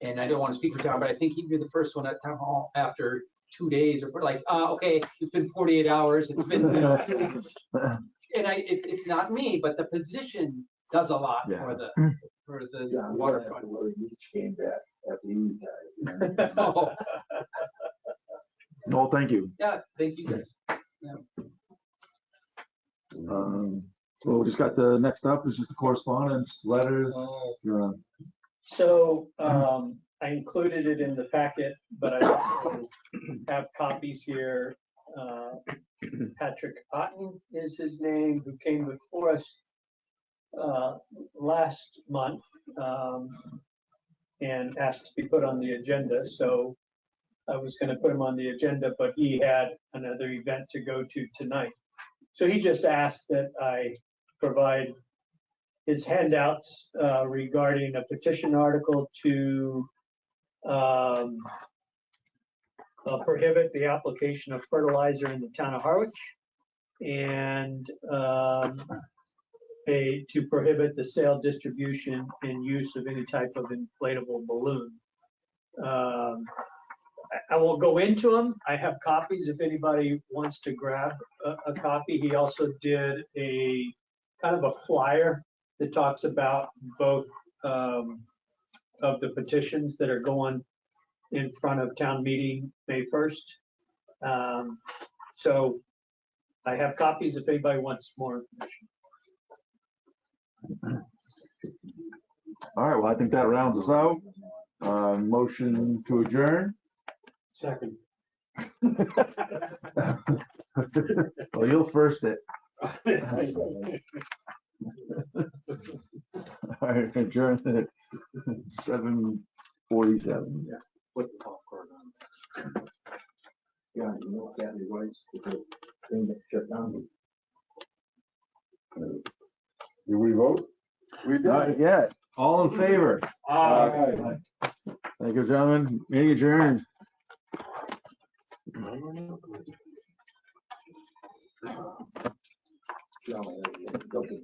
and I don't want to speak for town, but I think you'd be the first one at town hall after 2 days or like, okay, it's been 48 hours. It's been, and it's not me, but the position does a lot for the waterfront. Each came back after you guys. No, thank you. Yeah, thank you guys. Yeah. Well, we just got the next up is just the correspondence, letters. So, I included it in the packet, but I also have copies here. Patrick Otten is his name, who came before us last month and asked to be put on the agenda. So I was going to put him on the agenda, but he had another event to go to tonight. So he just asked that I provide his handouts regarding a petition article to prohibit the application of fertilizer in the town of Harwich, and to prohibit the sale, distribution, and use of any type of inflatable balloon. I won't go into them. I have copies if anybody wants to grab a copy. He also did a kind of a flyer that talks about both of the petitions that are going in front of town meeting May 1st. So I have copies if anybody wants more information. All right, well, I think that rounds us out. Motion to adjourn. Second. Well, you'll first it. All right, adjourn at 7:47. Yeah, put the popcorn on. Yeah, you know, Kathy Rice, the thing that shut down. Do we vote? We not yet. All in favor? Aye. Thank you, gentlemen. Meeting adjourned.